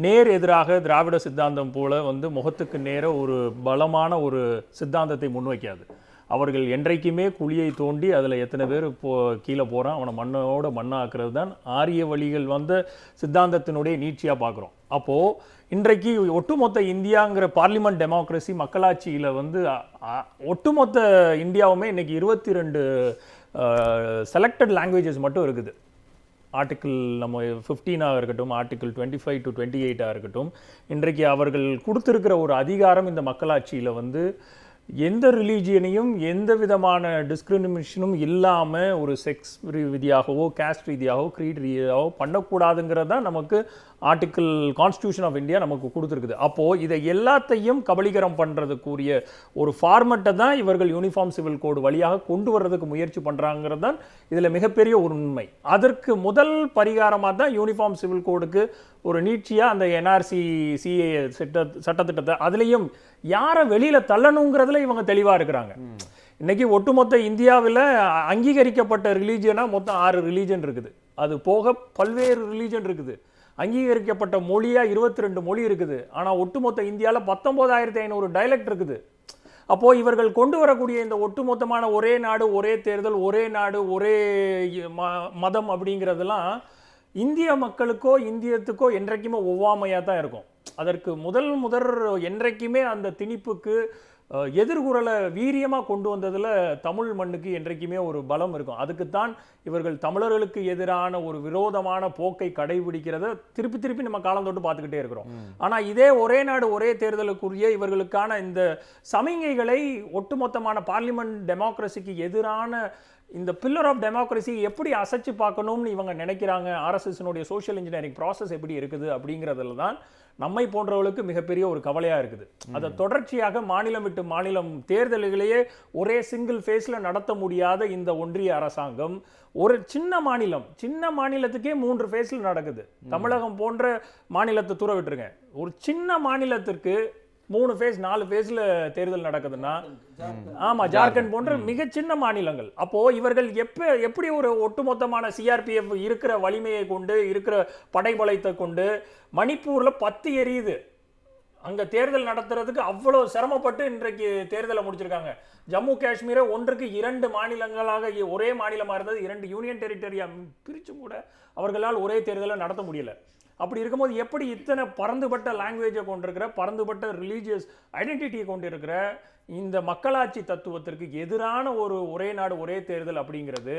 நேர் எதிராக திராவிட சித்தாந்தம் போல வந்து முகத்துக்கு நேர ஒரு பலமான ஒரு சித்தாந்தத்தை முன்வைக்காது. அவர்கள் என்றைக்குமே குழியை தோண்டி அதில் எத்தனை பேர் கீழே போகிறான் அவனை மண்ணோட மண்ணாக்குறது தான் ஆரிய வழிகள் வந்த சித்தாந்தத்தினுடைய நீட்சியாக பார்க்குறோம். அப்போது இன்றைக்கு ஒட்டுமொத்த இந்தியாங்கிற பார்லிமெண்ட் டெமோக்ரஸி மக்களாட்சியில் வந்து ஒட்டுமொத்த இந்தியாவுமே இன்றைக்கி 22 செலக்டட் லாங்குவேஜஸ் மட்டும் இருக்குது. ஆர்டிக்கிள் நம்ம 15 இருக்கட்டும், ஆர்டிக்கிள் 25 to 28 இருக்கட்டும், இன்றைக்கு அவர்கள் கொடுத்துருக்கிற ஒரு அதிகாரம் இந்த மக்களாட்சியில் வந்து எந்த ரிலீஜியனையும் எந்த விதமான டிஸ்கிரிமினேஷனும் இல்லாமல் ஒரு செக்ஸ் ரீதியாகவோ கேஸ்ட் ரீதியாகவோ க்ரீட் ரீதியாகவோ பண்ணக்கூடாதுங்கிறது தான் நமக்கு ஆர்டிக்கிள் கான்ஸ்டியூஷன் ஆஃப் இந்தியா நமக்கு கொடுத்துருக்குது. அப்போது இதை எல்லாத்தையும் கபலீகரம் பண்ணுறதுக்குரிய ஒரு ஃபார்மெட்டை தான் இவர்கள் யூனிஃபார்ம் சிவில் கோடு வழியாக கொண்டு வர்றதுக்கு முயற்சி பண்ணுறாங்கிறது தான் இதில் மிகப்பெரிய ஒரு உண்மை. அதற்கு முதல் பரிகாரமாக தான் யூனிஃபார்ம் சிவில் கோடுக்கு ஒரு நீட்சியாக அந்த என்ஆர்சி சிஏ சட்டத்திட்டத்தை அதுலேயும் யாரை வெளியில் தள்ளணுங்கிறதுல இவங்க தெளிவாக இருக்கிறாங்க. இன்னைக்கு ஒட்டுமொத்த இந்தியாவில் அங்கீகரிக்கப்பட்ட ரிலீஜியனாக மொத்தம் 6 ரிலீஜன் இருக்குது. அது போக பல்வேறு ரிலீஜன் இருக்குது. அங்கீகரிக்கப்பட்ட மொழியாக 22 மொழி இருக்குது. ஆனால் ஒட்டுமொத்த இந்தியாவில் 19,500 டைலக்ட் இருக்குது. அப்போது இவர்கள் கொண்டு வரக்கூடிய இந்த ஒட்டுமொத்தமான ஒரே நாடு ஒரே தேர்தல், ஒரே நாடு ஒரே மதம் அப்படிங்கிறதெல்லாம் இந்திய மக்களுக்கோ இந்தியத்துக்கோ என்றைக்குமே ஒவ்வாமையாக தான் இருக்கும். அதற்கு முதல் என்றைக்குமே அந்த திணிப்புக்கு எதிர்குரலை வீரியமாக கொண்டு வந்ததில் தமிழ் மண்ணுக்கு என்றைக்குமே ஒரு பலம் இருக்கும். அதுக்குத்தான் இவர்கள் தமிழர்களுக்கு எதிரான ஒரு விரோதமான போக்கை கடைபிடிக்கிறத திருப்பி நம்ம காலம் தொட்டு பார்த்துக்கிட்டே இருக்கிறோம். ஆனால் இதே ஒரே நாடு ஒரே தேர்தலுக்குரிய இவர்களுக்கான இந்த சமிகைகளை ஒட்டுமொத்தமான பார்லிமெண்ட் டெமோக்ரஸிக்கு எதிரான இந்த பில்லர் ஆஃப் டெமோக்ரஸி எப்படி அசைச்சு பார்க்கணும்னு இவங்க நினைக்கிறாங்க. ஆர்எஸ்எஸ்னுடைய சோஷியல் இன்ஜினியரிங் ப்ராசஸ் எப்படி இருக்குது அப்படிங்கிறதுல தான் நம்மை போன்றவர்களுக்கு மிகப்பெரிய ஒரு கவலையாக இருக்குது. அதை தொடர்ச்சியாக மாநிலம் விட்டு மாநிலம் தேர்தல்களையே ஒரே சிங்கிள் ஃபேஸில் நடத்த முடியாத இந்த ஒன்றிய அரசாங்கம் ஒரு சின்ன மாநிலத்துக்கே 3 ஃபேஸில் நடக்குது. தமிழகம் போன்ற மாநிலத்தை தூர விட்டுருங்க, ஒரு சின்ன மாநிலத்திற்கு 3 ஃபேஸ் 4 ஃபேஸில் தேர்தல் நடக்குதுன்னா, ஆமாம், ஜார்க்கண்ட் போன்ற மிக சின்ன மாநிலங்கள். அப்போது இவர்கள் எப்படி ஒரு ஒட்டுமொத்தமான சிஆர்பிஎஃப் இருக்கிற வலிமையை கொண்டு இருக்கிற படைபலத்தை கொண்டு மணிப்பூரில் 10 எரியுது, அங்கே தேர்தல் நடத்துறதுக்கு அவ்வளோ சிரமப்பட்டு இன்றைக்கு தேர்தலை முடிச்சிருக்காங்க. ஜம்மு காஷ்மீரை 1க்கு 2 மாநிலங்களாக ஒரே மாநிலமாக இருந்தது 2 யூனியன் டெரிட்டரியாக பிரிச்சும் கூட அவர்களால் ஒரே தேர்தலை நடத்த முடியல. அப்படி இருக்கும்போது எப்படி இத்தனை பரந்துபட்ட லாங்குவேஜை கொண்டிருக்கிற பரந்துபட்ட ரிலீஜியஸ் ஐடென்டிட்டியை கொண்டிருக்கிற இந்த மக்களாட்சி தத்துவத்திற்கு எதிரான ஒரு ஒரே நாடு ஒரே தேர்தல் அப்படிங்கிறது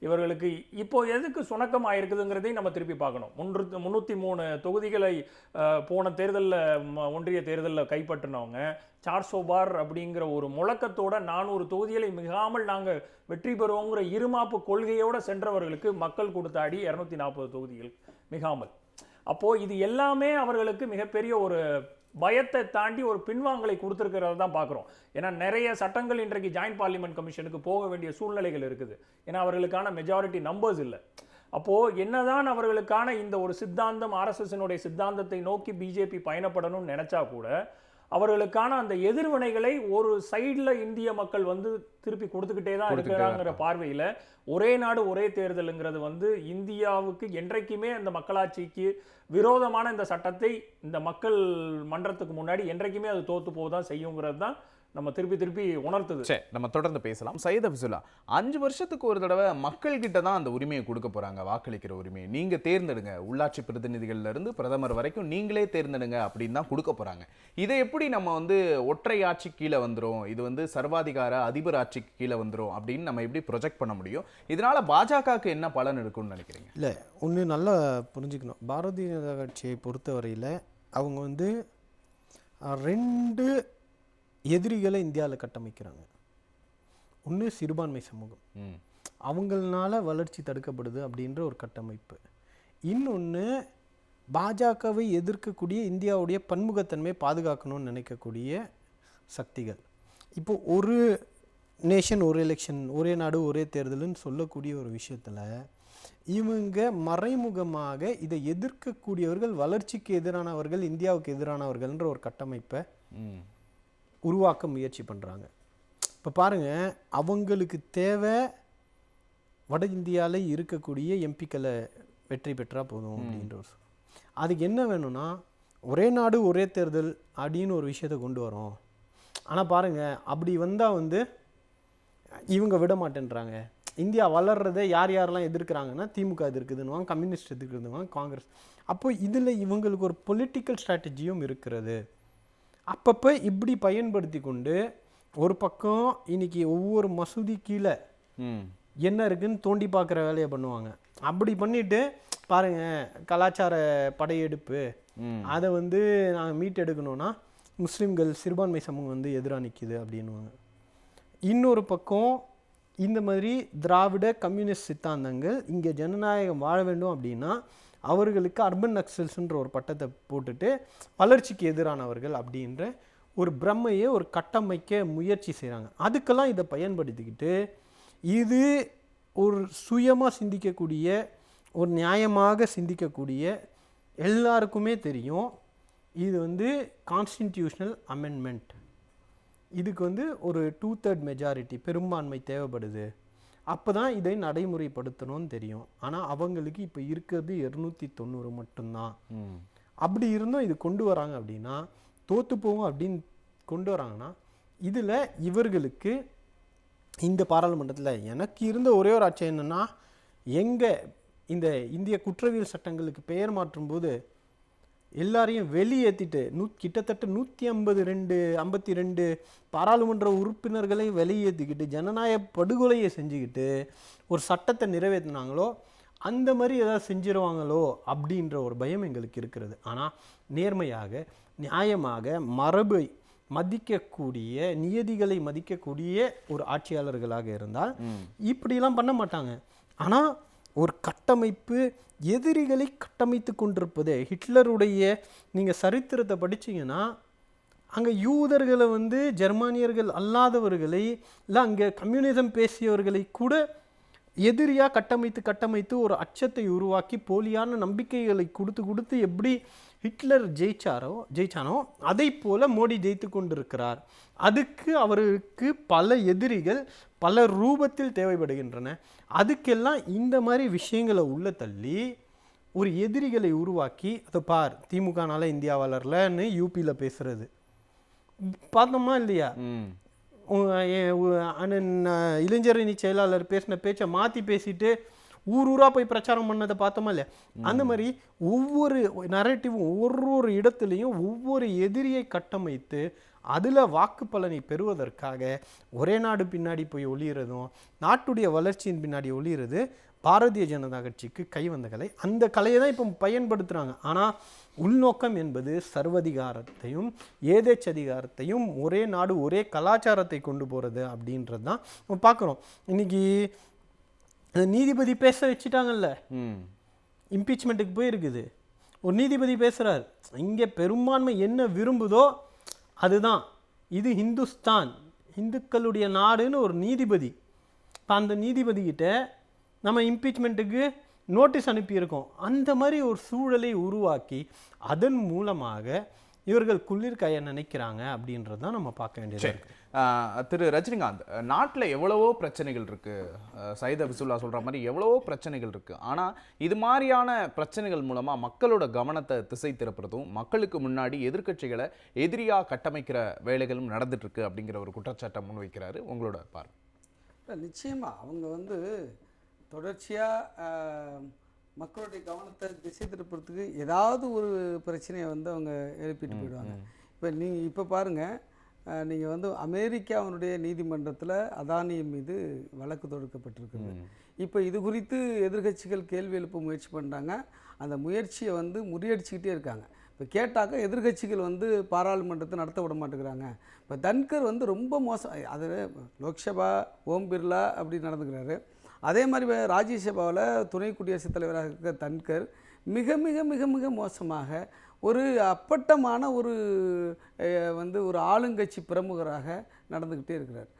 இவர்களுக்கு இப்போ எதுக்கு சுணக்கம் ஆயிருக்குதுங்கிறதையும் நம்ம திருப்பி பார்க்கணும். 303 தொகுதிகளை போன தேர்தலில் ஒன்றிய தேர்தலில் கைப்பற்றினவங்க 400 பார் அப்படிங்கிற ஒரு முழக்கத்தோட 400 தொகுதிகளை மிகாமல் நாங்கள் வெற்றி பெறுவோங்கிற இருமாப்பு கொள்கையோடு சென்றவர்களுக்கு மக்கள் கொடுத்த அடி 240 தொகுதிகள் மிகாமல். அப்போது இது எல்லாமே அவர்களுக்கு மிகப்பெரிய ஒரு பயத்தை தாண்டி ஒரு பின்வாங்கலை கொடுத்துருக்கிறத தான் பார்க்குறோம். ஏன்னா நிறைய சட்டங்கள் இன்றைக்கு ஜாயின்ட் பார்லிமெண்ட் கமிஷனுக்கு போக வேண்டிய சூழ்நிலைகள் இருக்குது. ஏன்னா அவர்களுக்கான மெஜாரிட்டி நம்பர்ஸ் இல்லை. அப்போது என்னதான் அவர்களுக்கான இந்த ஒரு சித்தாந்தம் ஆர்எஸ்எஸ்னுடைய சித்தாந்தத்தை நோக்கி பிஜேபி பயணப்படணும்னு நினச்சா கூட அவர்களுக்கான அந்த எதிர்வினைகளை ஒரு சைடில் இந்திய மக்கள் வந்து திருப்பி கொடுத்துக்கிட்டே தான் இருக்கிறாங்கிற பார்வையில் ஒரே நாடு ஒரே தேர்தலுங்கிறது வந்து இந்தியாவுக்கு என்றைக்குமே அந்த மக்களாட்சிக்கு விரோதமான இந்த சட்டத்தை இந்த மக்கள் மன்றத்துக்கு முன்னாடி என்றைக்குமே அது தோற்று போதான் செய்யுங்கிறது தான் நம்ம திருப்பி திருப்பி உணர்த்துது. சரி, நம்ம தொடர்ந்து பேசலாம். சையத் ஹஃபிசுல்லா, 5 வருஷத்துக்கு ஒரு தடவை மக்கள் கிட்ட தான் அந்த உரிமையை கொடுக்க போறாங்க, வாக்களிக்கிற உரிமையை. நீங்க தேர்ந்தெடுங்க, உள்ளாட்சி பிரதிநிதிகள்ல இருந்து பிரதமர் வரைக்கும் நீங்களே தேர்ந்தெடுங்க அப்படின்னு தான் கொடுக்க போறாங்க. இதை எப்படி நம்ம ஒற்றை ஆட்சி கீழே வந்துரும், இது சர்வாதிகார அதிபர் ஆட்சிக்கு கீழே வந்துரும் அப்படின்னு நம்ம எப்படி ப்ரொஜெக்ட் பண்ண முடியும்? இதனால பாஜகவுக்கு என்ன பலன் இருக்கும்னு நினைக்கிறீங்க? இல்லை, ஒன்று நல்லா புரிஞ்சுக்கணும். பாரதிய ஜனதா கட்சியை பொறுத்தவரையில் அவங்க 2 எதிரிகளை இந்தியாவில் கட்டமைக்கிறாங்க. ஒன்று சிறுபான்மை சமூகம், அவங்களால வளர்ச்சி தடுக்கப்படுது அப்படின்ற ஒரு கட்டமைப்பு. இன்னொன்று பாஜகவை எதிர்க்கக்கூடிய இந்தியாவுடைய பன்முகத்தன்மையை பாதுகாக்கணும்னு நினைக்கக்கூடிய சக்திகள். இப்போ ஒரு நேஷன் ஒரு எலெக்ஷன், ஒரே நாடு ஒரே தேர்தல்னு சொல்லக்கூடிய ஒரு விஷயத்தில் இவங்க மறைமுகமாக இதை எதிர்க்கக்கூடியவர்கள் வளர்ச்சிக்கு எதிரானவர்கள், இந்தியாவுக்கு எதிரானவர்கள்ன்ற ஒரு கட்டமைப்பை உருவாக்க முயற்சி பண்ணுறாங்க. இப்போ பாருங்கள், அவங்களுக்கு தேவை வட இந்தியாவில் இருக்கக்கூடிய எம்பிக்களை வெற்றி பெற்றால் போதும் அப்படின்ற ஒரு அதுக்கு என்ன வேணும்னா ஒரே நாடு ஒரே தேர்தல் அப்படின்னு ஒரு விஷயத்தை கொண்டு வரோம். ஆனால் பாருங்கள், அப்படி வந்தால் இவங்க விட மாட்டேன்றாங்க. இந்தியா வளர்றதை யாரெல்லாம் எதிர்க்கிறாங்கன்னா திமுக எதிர்க்குதுன்னுவாங்க, கம்யூனிஸ்ட் எதிர்க்குதுன்னுவாங்க, காங்கிரஸ். அப்போ இதில் இவங்களுக்கு ஒரு பொலிட்டிக்கல் ஸ்ட்ராட்டஜியும் இருக்கிறது. அப்பப்போ இப்படி பயன்படுத்தி கொண்டு ஒரு பக்கம் இன்னைக்கு ஒவ்வொரு மசூதி கீழே என்ன இருக்குன்னு தோண்டி பார்க்குற வேலையை பண்ணுவாங்க. அப்படி பண்ணிட்டு பாருங்க, கலாச்சார படையெடுப்பு அதை நாங்கள் மீட்டெடுக்கணும்னா முஸ்லீம்கள் சிறுபான்மை சமூகம் எதிராக நிற்கிது அப்படின்வாங்க. இன்னொரு பக்கம் இந்த மாதிரி திராவிட கம்யூனிஸ்ட் சித்தாந்தங்கள் இங்கே ஜனநாயகம் வாழ வேண்டும் அப்படின்னா அவர்களுக்கு அர்பன் நக்சல்ஸ்ன்ற ஒரு பட்டத்தை போட்டுட்டு வளர்ச்சிக்கு எதிரானவர்கள் அப்படின்ற ஒரு பிரம்மையை ஒரு கட்டமைக்க முயற்சி செய்கிறாங்க. அதுக்கெல்லாம் இதை பயன்படுத்திக்கிட்டு இது ஒரு சுயமாக சிந்திக்கக்கூடிய, ஒரு நியாயமாக சிந்திக்கக்கூடிய எல்லாருக்குமே தெரியும் இது கான்ஸ்டிடியூஷனல் அமெண்ட்மெண்ட், இதுக்கு ஒரு 2/3 மெஜாரிட்டி பெரும்பான்மை தேவைப்படுது, அப்போ தான் இதை நடைமுறைப்படுத்தணும்னு தெரியும். ஆனால் அவங்களுக்கு இப்போ இருக்கிறது 290 மட்டும்தான். அப்படி இருந்தும் இது கொண்டு வராங்க அப்படின்னா தோற்று போகும் அப்படின்னு கொண்டு வராங்கன்னா இதில் இவர்களுக்கு இந்த பாராளுமன்றத்தில் எனக்கு இருந்த ஒரே ஒரு ஆட்சி என்னென்னா, எங்கே இந்த இந்திய குற்றவியல் சட்டங்களுக்கு பெயர் மாற்றும் போது எல்லாரையும் வெளியேற்றிட்டு கிட்டத்தட்ட 152 பாராளுமன்ற உறுப்பினர்களை வெளியேற்றிக்கிட்டு ஜனநாயக படுகொலையை செஞ்சுக்கிட்டு ஒரு சட்டத்தை நிறைவேற்றினாங்களோ அந்த மாதிரி ஏதாவது செஞ்சிருவாங்களோ அப்படின்ற ஒரு பயம் எங்களுக்கு இருக்கிறது. ஆனால் நேர்மையாக நியாயமாக மரபை மதிக்கக்கூடிய, நியதிகளை மதிக்கக்கூடிய ஒரு ஆட்சியாளர்களாக இருந்தால் இப்படிலாம் பண்ண மாட்டாங்க. ஆனால் ஒரு கட்டமைப்பு எதிரிகளை கட்டமைத்து கொண்டிருப்பது, ஹிட்லருடைய நீங்கள் சரித்திரத்தை படிச்சிங்கன்னா அங்கே யூதர்களை ஜெர்மானியர்கள் அல்லாதவர்களை இல்லை அங்கே கம்யூனிசம் பேசியவர்களை கூட எதிரியாக கட்டமைத்து ஒரு உருவாக்கி போலியான நம்பிக்கைகளை கொடுத்து எப்படி ஹிட்லர் ஜெயிச்சானோ அதை போல மோடி ஜெயித்து கொண்டிருக்கிறார். அதுக்கு அவருக்கு பல எதிரிகள் பல ரூபத்தில் தேவைப்படுகின்றன. அதுக்கெல்லாம் இந்த மாதிரி விஷயங்களை உள்ள தள்ளி ஒரு எதிரிகளை உருவாக்கி, அதை பார் திமுகனால இந்தியா வளரலன்னு யூபியில் பேசுறது பார்த்தோமா இல்லையா? அண்ணன் இளைஞரணி செயலாளர் பேசின பேச்சை மாற்றி பேசிட்டு ஊரூராக போய் பிரச்சாரம் பண்ணதை பார்த்தோமா இல்லையா? அந்த மாதிரி ஒவ்வொரு நரேட்டிவும் ஒவ்வொரு இடத்துலையும் ஒவ்வொரு எதிரியை கட்டமைத்து அதில் வாக்கு பலனை பெறுவதற்காக ஒரே நாடு பின்னாடி போய் ஒளியறதும் நாட்டுடைய வளர்ச்சியின் பின்னாடி ஒளியறது பாரதிய ஜனதா கட்சிக்கு கை வந்த கலை. அந்த கலையை தான் இப்போ பயன்படுத்துகிறாங்க. ஆனால் உள்நோக்கம் என்பது சர்வதிகாரத்தையும் ஏதேச்சதிகாரத்தையும் ஒரே நாடு ஒரே கலாச்சாரத்தை கொண்டு போகிறது அப்படின்றது தான் நம்ம பார்க்குறோம். இன்னைக்கு நீதிபதி பேச வச்சுட்டாங்கல்ல, இம்பீச்மெண்ட்டுக்கு போயிருக்குது. ஒரு நீதிபதி பேசுகிறார், இங்கே பெரும்பான்மை என்ன விரும்புதோ அதுதான், இது ஹிந்துஸ்தான் இந்துக்களுடைய நாடுன்னு ஒரு நீதிபதி. இப்போ அந்த நீதிபதிக்கிட்ட நம்ம இம்பீச்மெண்ட்டுக்கு நோட்டீஸ் அனுப்பியிருக்கோம். அந்த மாதிரி ஒரு சூழலை உருவாக்கி அதன் மூலமாக இவர்கள் குளிர் கையை நினைக்கிறாங்க அப்படின்றது தான் நம்ம பார்க்க வேண்டியது. திரு ரஜினிகாந்த், நாட்டில் எவ்வளவோ பிரச்சனைகள் இருக்கு, சையத் அபிசுல்லா சொல்ற மாதிரி எவ்வளவோ பிரச்சனைகள் இருக்கு. ஆனா இது மாதிரியான பிரச்சனைகள் மூலமா மக்களோட கவனத்தை திசை திருப்புறதும், மக்களுக்கு முன்னாடி எதிர்க்கட்சிகளை எதிரியா கட்டமைக்கிற வேலைகளும் நடந்துட்டு இருக்கு அப்படிங்கிற ஒரு குற்றச்சாட்டை முன்வைக்கிறாரு. உங்களோட பார்வை? நிச்சயமா அவங்க வந்து தொடர்ச்சியாக மக்களுடைய கவனத்தை திசை திருப்புறதுக்கு ஏதாவது ஒரு பிரச்சனையை வந்து அவங்க எழுப்பிட்டு போயிடுவாங்க. இப்போ பாருங்கள், நீங்கள் வந்து அமெரிக்காவினுடைய நீதிமன்றத்தில் அதானி மீது வழக்கு தொடுக்கப்பட்டிருக்குது. இப்போ இது குறித்து எதிர்க்கட்சிகள் கேள்வி எழுப்ப முயற்சி பண்ணுறாங்க. அந்த முயற்சியை வந்து முறியடிச்சுக்கிட்டே இருக்காங்க. இப்போ கேட்டாக்க எதிர்க்கட்சிகள் வந்து பாராளுமன்றத்தை நடத்த விட மாட்டேங்கிறாங்க. இப்போ தன்கர் வந்து ரொம்ப மோசம், அது லோக்சபா ஓம் பிர்லா அப்படி நடந்துக்கிறாரு. அதே மாதிரி ராஜ்யசபாவில் துணை குடியரசுத் தலைவராக இருக்கிற தன்கர் மிக மிக மிக மிக மோசமாக ஒரு அப்பட்டமான வந்து ஒரு ஆளுங்கட்சி பிரமுகராக நடந்துக்கிட்டே இருக்கிறார்.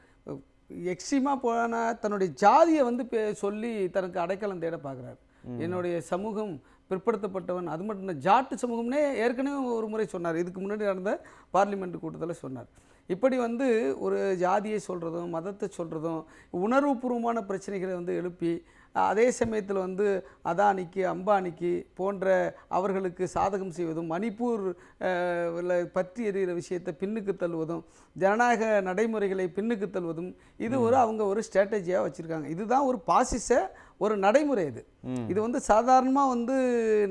எக்ஸ்ட்ரீமாக போனால் தன்னுடைய ஜாதியை வந்து சொல்லி தனக்கு அடைக்கலம் தேட பார்க்குறாரு. என்னுடைய சமூகம் பிற்படுத்தப்பட்டவன், அது மட்டும் இல்லை ஜாட்டு சமூகம்னே ஏற்கனவே ஒரு முறை சொன்னார். இதுக்கு முன்னாடி நடந்த பார்லிமெண்ட் கூட்டத்தில் சொன்னார். இப்படி வந்து ஒரு ஜாதியை சொல்கிறதும் மதத்தை சொல்கிறதும் உணர்வுபூர்வமான பிரச்சனைகளை வந்து எழுப்பி, அதே சமயத்தில் வந்து அதானிக்கு அம்பானிக்கு போன்ற அவர்களுக்கு சாதகம் செய்வதும், மணிப்பூர் பற்றி எறிகிற விஷயத்தை பின்னுக்கு தள்ளுவதும், ஜனநாயக நடைமுறைகளை பின்னுக்கு தள்ளுவதும், இது அவங்க ஒரு ஸ்ட்ராட்டஜியாக வச்சுருக்காங்க. இதுதான் ஒரு பாசிச ஒரு நடைமுறை. இது வந்து சாதாரணமாக வந்து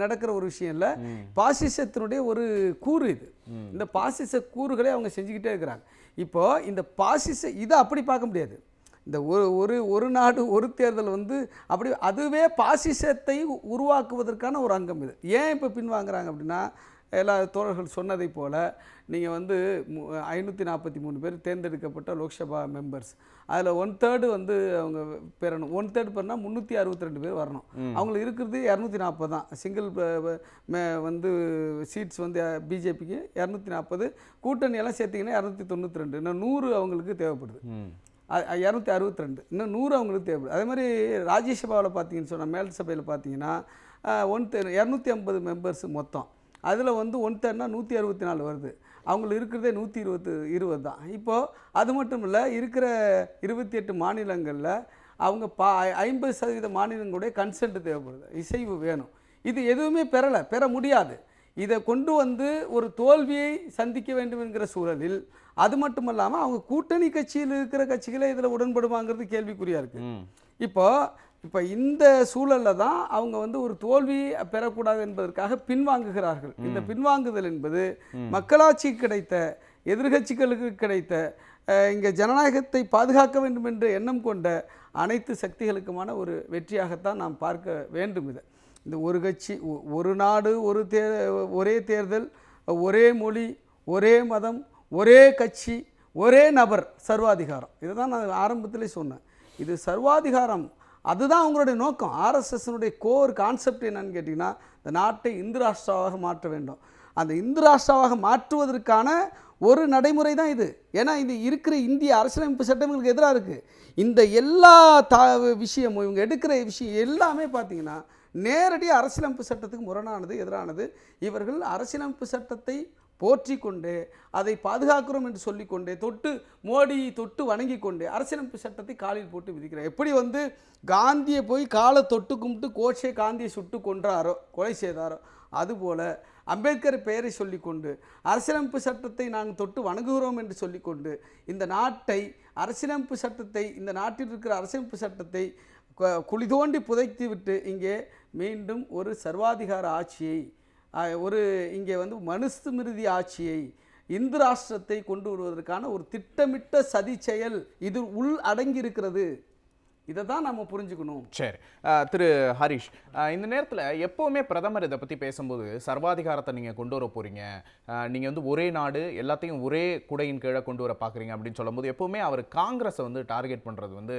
நடக்கிற ஒரு விஷயம் இல்லை, பாசிசத்தினுடைய ஒரு கூறு இது. இந்த பாசிச கூறுகளை அவங்க செஞ்சுக்கிட்டே இருக்கிறாங்க. இப்போது இந்த பாசிச இதை அப்படி பார்க்க முடியாது. இந்த ஒரு நாடு ஒரு தேர்தல் வந்து அப்படி அதுவே பாசிசத்தை உருவாக்குவதற்கான ஒரு அங்கம் இது. ஏன் இப்போ பின்வாங்குறாங்க அப்படின்னா, எல்லா தோழர்கள் சொன்னதை போல் நீங்கள் வந்து 543 பேர் தேர்ந்தெடுக்கப்பட்ட லோக்சபா மெம்பர்ஸ், அதில் 1/3 வந்து அவங்க பெறணும். 1/3 பேர்னா 362 பேர் வரணும். அவங்களுக்கு இருக்கிறது 240 தான். சிங்கிள் வந்து சீட்ஸ் வந்து பிஜேபிக்கு 240, கூட்டணியெல்லாம் சேர்த்திங்கன்னா 292, இன்னும் 100 அவங்களுக்கு தேவைப்படுது. 262, இன்னும் 100 அவங்களுக்கு தேவைப்படுது. அதே மாதிரி ராஜ்யசபாவில் பார்த்தீங்கன்னு சொன்னால், மேல் சபையில் பார்த்தீங்கன்னா 250 மெம்பர்ஸ் மொத்தம். அதில் வந்து 1/3 164 வருது. அவங்களுக்கு இருக்கிறதே 120 தான். இப்போது அது மட்டும் இல்லை, இருக்கிற 28 மாநிலங்களில் அவங்க 50% மாநிலங்களுடைய கன்சென்ட் தேவைப்படுது, இசைவு வேணும். இது எதுவுமே பெற முடியாது. இதை கொண்டு வந்து ஒரு தோல்வியை சந்திக்க வேண்டும் என்கிற சூழலில், அது மட்டும் இல்லாமல் அவங்க கூட்டணி கட்சியில் இருக்கிற கட்சிகளே இதில் உடன்படுவாங்கிறது கேள்விக்குறியாக இருக்குது. இப்போ இந்த சூழலில் தான் அவங்க வந்து ஒரு தோல்வி பெறக்கூடாது என்பதற்காக பின்வாங்குகிறார்கள். இந்த பின்வாங்குதல் என்பது மக்களாட்சி கிடைத்த, எதிர்கட்சிகளுக்கு கிடைத்த, இங்கே ஜனநாயகத்தை பாதுகாக்க வேண்டும் என்ற எண்ணம் கொண்ட அனைத்து சக்திகளுக்குமான ஒரு வெற்றியாகத்தான் நாம் பார்க்க வேண்டும். இந்த ஒரு கட்சி, ஒரு நாடு, ஒரே தேர்தல், ஒரே மொழி, ஒரே மதம், ஒரே கட்சி, ஒரே நபர், சர்வாதிகாரம். இதை தான் நான் ஆரம்பத்திலே சொன்னேன். இது சர்வாதிகாரம், அதுதான் அவங்களுடைய நோக்கம். ஆர்எஸ்எஸ்னுடைய கோர் கான்செப்ட் என்னன்னு கேட்டிங்கன்னா, இந்த நாட்டை இந்து ராஷ்டிராவாக மாற்ற வேண்டும். அந்த இந்து ராஷ்டிராவாக மாற்றுவதற்கான ஒரு நடைமுறை தான் இது. ஏன்னா இது இருக்கிற இந்திய அரசியலமைப்பு சட்டங்களுக்கு எதிராக இருக்குது. இந்த எல்லா விஷயமும் இவங்க எடுக்கிற விஷயம் எல்லாமே பார்த்திங்கன்னா நேரடி அரசியலமைப்பு சட்டத்துக்கு முரணானது, எதிரானது. இவர்கள் அரசியலமைப்பு சட்டத்தை போற்றி கொண்டு அதை பாதுகாக்கிறோம் என்று சொல்லிக்கொண்டே மோடி தொட்டு வணங்கி கொண்டு அரசியலமைப்பு சட்டத்தை காலில் போட்டு விதிக்கிறார். எப்படி வந்து காந்தியை போய் காலை தொட்டு கும்பிட்டு கோட்சே காந்தியை சுட்டு கொலை செய்தாரோ, அதுபோல் அம்பேத்கர் பெயரை சொல்லிக்கொண்டு அரசியலமைப்பு சட்டத்தை நாங்கள் தொட்டு வணங்குகிறோம் என்று சொல்லிக்கொண்டு இந்த நாட்டை, அரசியலமைப்பு சட்டத்தை, இந்த நாட்டில் இருக்கிற அரசியலமைப்பு சட்டத்தை குழி தோண்டி புதைத்து விட்டு இங்கே மீண்டும் ஒரு சர்வாதிகார ஆட்சியை, இங்கே வந்து மனுஸ்மிருதி ஆட்சியை, இந்து ராஷ்டிரத்தை கொண்டு வருவதற்கான ஒரு திட்டமிட்ட சதி செயல் இது உள் அடங்கி இருக்கிறது. இதை தான் நம்ம புரிஞ்சுக்கணும். சரி திரு ஹரிஷ், இந்த நேரத்தில் எப்போவுமே பிரதமர் இதை பற்றி பேசும்போது சர்வாதிகாரத்தை நீங்கள் கொண்டு வர போகிறீங்க, நீங்கள் வந்து ஒரே நாடு எல்லாத்தையும் ஒரே குடையின் கீழே கொண்டு வர பார்க்குறீங்க அப்படின்னு சொல்லும்போது எப்போவுமே அவர் காங்கிரஸை வந்து டார்கெட் பண்ணுறது வந்து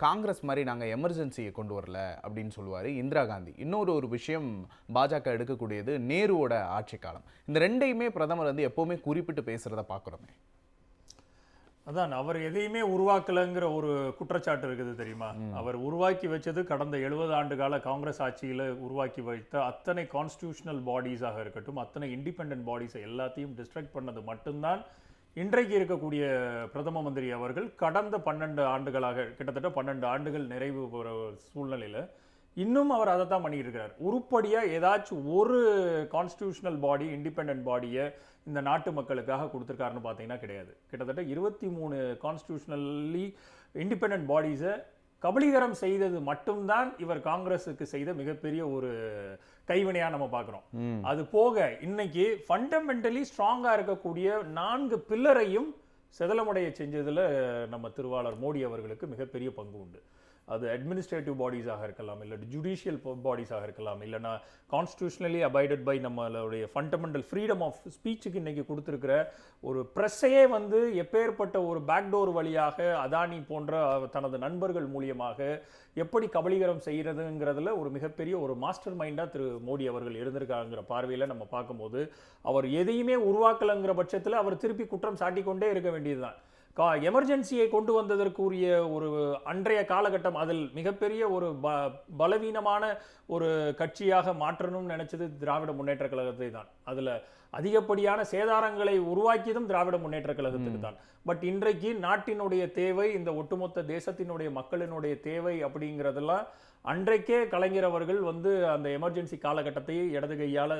காங்கிரஸ் மாதிரி நாங்கள் எமர்ஜென்சியை கொண்டு வரல அப்படின்னு சொல்லுவார் இந்திரா காந்தி. இன்னொரு விஷயம் பாஜக எடுக்கக்கூடியது நேருவோட ஆட்சி காலம். இந்த ரெண்டையுமே பிரதமர் வந்து எப்போவுமே குறிப்பிட்டு பேசுகிறத பார்க்குறோமே. அதான், அவர் எதையுமே உருவாக்கலைங்கிற ஒரு குற்றச்சாட்டு இருக்குது தெரியுமா. அவர் உருவாக்கி வச்சது கடந்த 70 ஆண்டு கால காங்கிரஸ் ஆட்சியில் உருவாக்கி வைத்த அத்தனை கான்ஸ்டியூஷனல் பாடிஸாக இருக்கட்டும், அத்தனை இண்டிபெண்டன்ட் பாடிஸை எல்லாத்தையும் டிஸ்ட்ரக்ட் பண்ணது மட்டும்தான் இன்றைக்கு இருக்கக்கூடிய பிரதம மந்திரி அவர்கள் கடந்த 12 ஆண்டுகளாக கிட்டத்தட்ட 12 ஆண்டுகள் நிறைவு பெற சூழ்நிலையில் இன்னும் அவர் அதை தான் பண்ணிட்டு இருக்கார். உருப்படியாக ஏதாச்சும் ஒரு கான்ஸ்டியூஷனல் பாடி இண்டிபெண்ட் பாடியை இந்த நாட்டு மக்களுக்காக கொடுத்துருக்காருன்னு பார்த்தீங்கன்னா கிடையாது. கிட்டத்தட்ட 23 கான்ஸ்டியூஷனலி இண்டிபெண்ட் பாடிஸை கபலீகரம் செய்தது மட்டும்தான் இவர் காங்கிரஸுக்கு செய்த மிகப்பெரிய ஒரு கைவினையா நம்ம பார்க்கிறோம். அது போக இன்னைக்கு ஃபண்டமெண்டலி ஸ்ட்ராங்கா இருக்கக்கூடிய 4 பில்லரையும் செதலமடைய செஞ்சதுல நம்ம திருவாளர் மோடி அவர்களுக்கு மிகப்பெரிய பங்கு உண்டு. அது அட்மினிஸ்ட்ரேட்டிவ் பாடிஸாக இருக்கலாம், இல்லை ஜுடிஷியல் பாடிஸாக இருக்கலாம், இல்லைனா கான்ஸ்டியூஷனலி அபைடட் பை நம்மளுடைய ஃபண்டமெண்டல் ஃப்ரீடம் ஆஃப் ஸ்பீச்சுக்கு இன்னைக்கு கொடுத்துருக்கிற ஒரு ப்ரெஸ்ஸையே வந்து எப்பேற்பட்ட ஒரு பேக்டோர் வழியாக அதானி போன்ற தனது நண்பர்கள் மூலியமாக எப்படி கபலீகரம் செய்கிறதுங்கிறதுல ஒரு மிகப்பெரிய ஒரு மாஸ்டர் மைண்டாக திரு மோடி அவர்கள் இருந்திருக்காங்கிற பார்வையில் நம்ம பார்க்கும்போது அவர் எதையுமே உருவாக்கலைங்கிற பட்சத்தில் அவர் திருப்பி குற்றம் சாட்டிக்கொண்டே இருக்க வேண்டியதுதான். எமர்ஜென்சியை கொண்டு வந்ததற்குரிய ஒரு அன்றைய காலகட்டம் அதில் மிகப்பெரிய ஒரு பலவீனமான ஒரு கட்சியாக மாற்றணும்னு நினைச்சது திராவிட முன்னேற்ற கழகத்தை தான். அதில் அதிகப்படியான சேதாரங்களை உருவாக்கியதும் திராவிட முன்னேற்ற கழகத்துக்கு தான். பட் இன்றைக்கு நாட்டினுடைய தேவை, இந்த ஒட்டுமொத்த தேசத்தினுடைய மக்களினுடைய தேவை அப்படிங்கிறதெல்லாம் அன்றைக்கே கலைஞர் அவர்கள் வந்து அந்த எமர்ஜென்சி காலகட்டத்தை இடது கையால்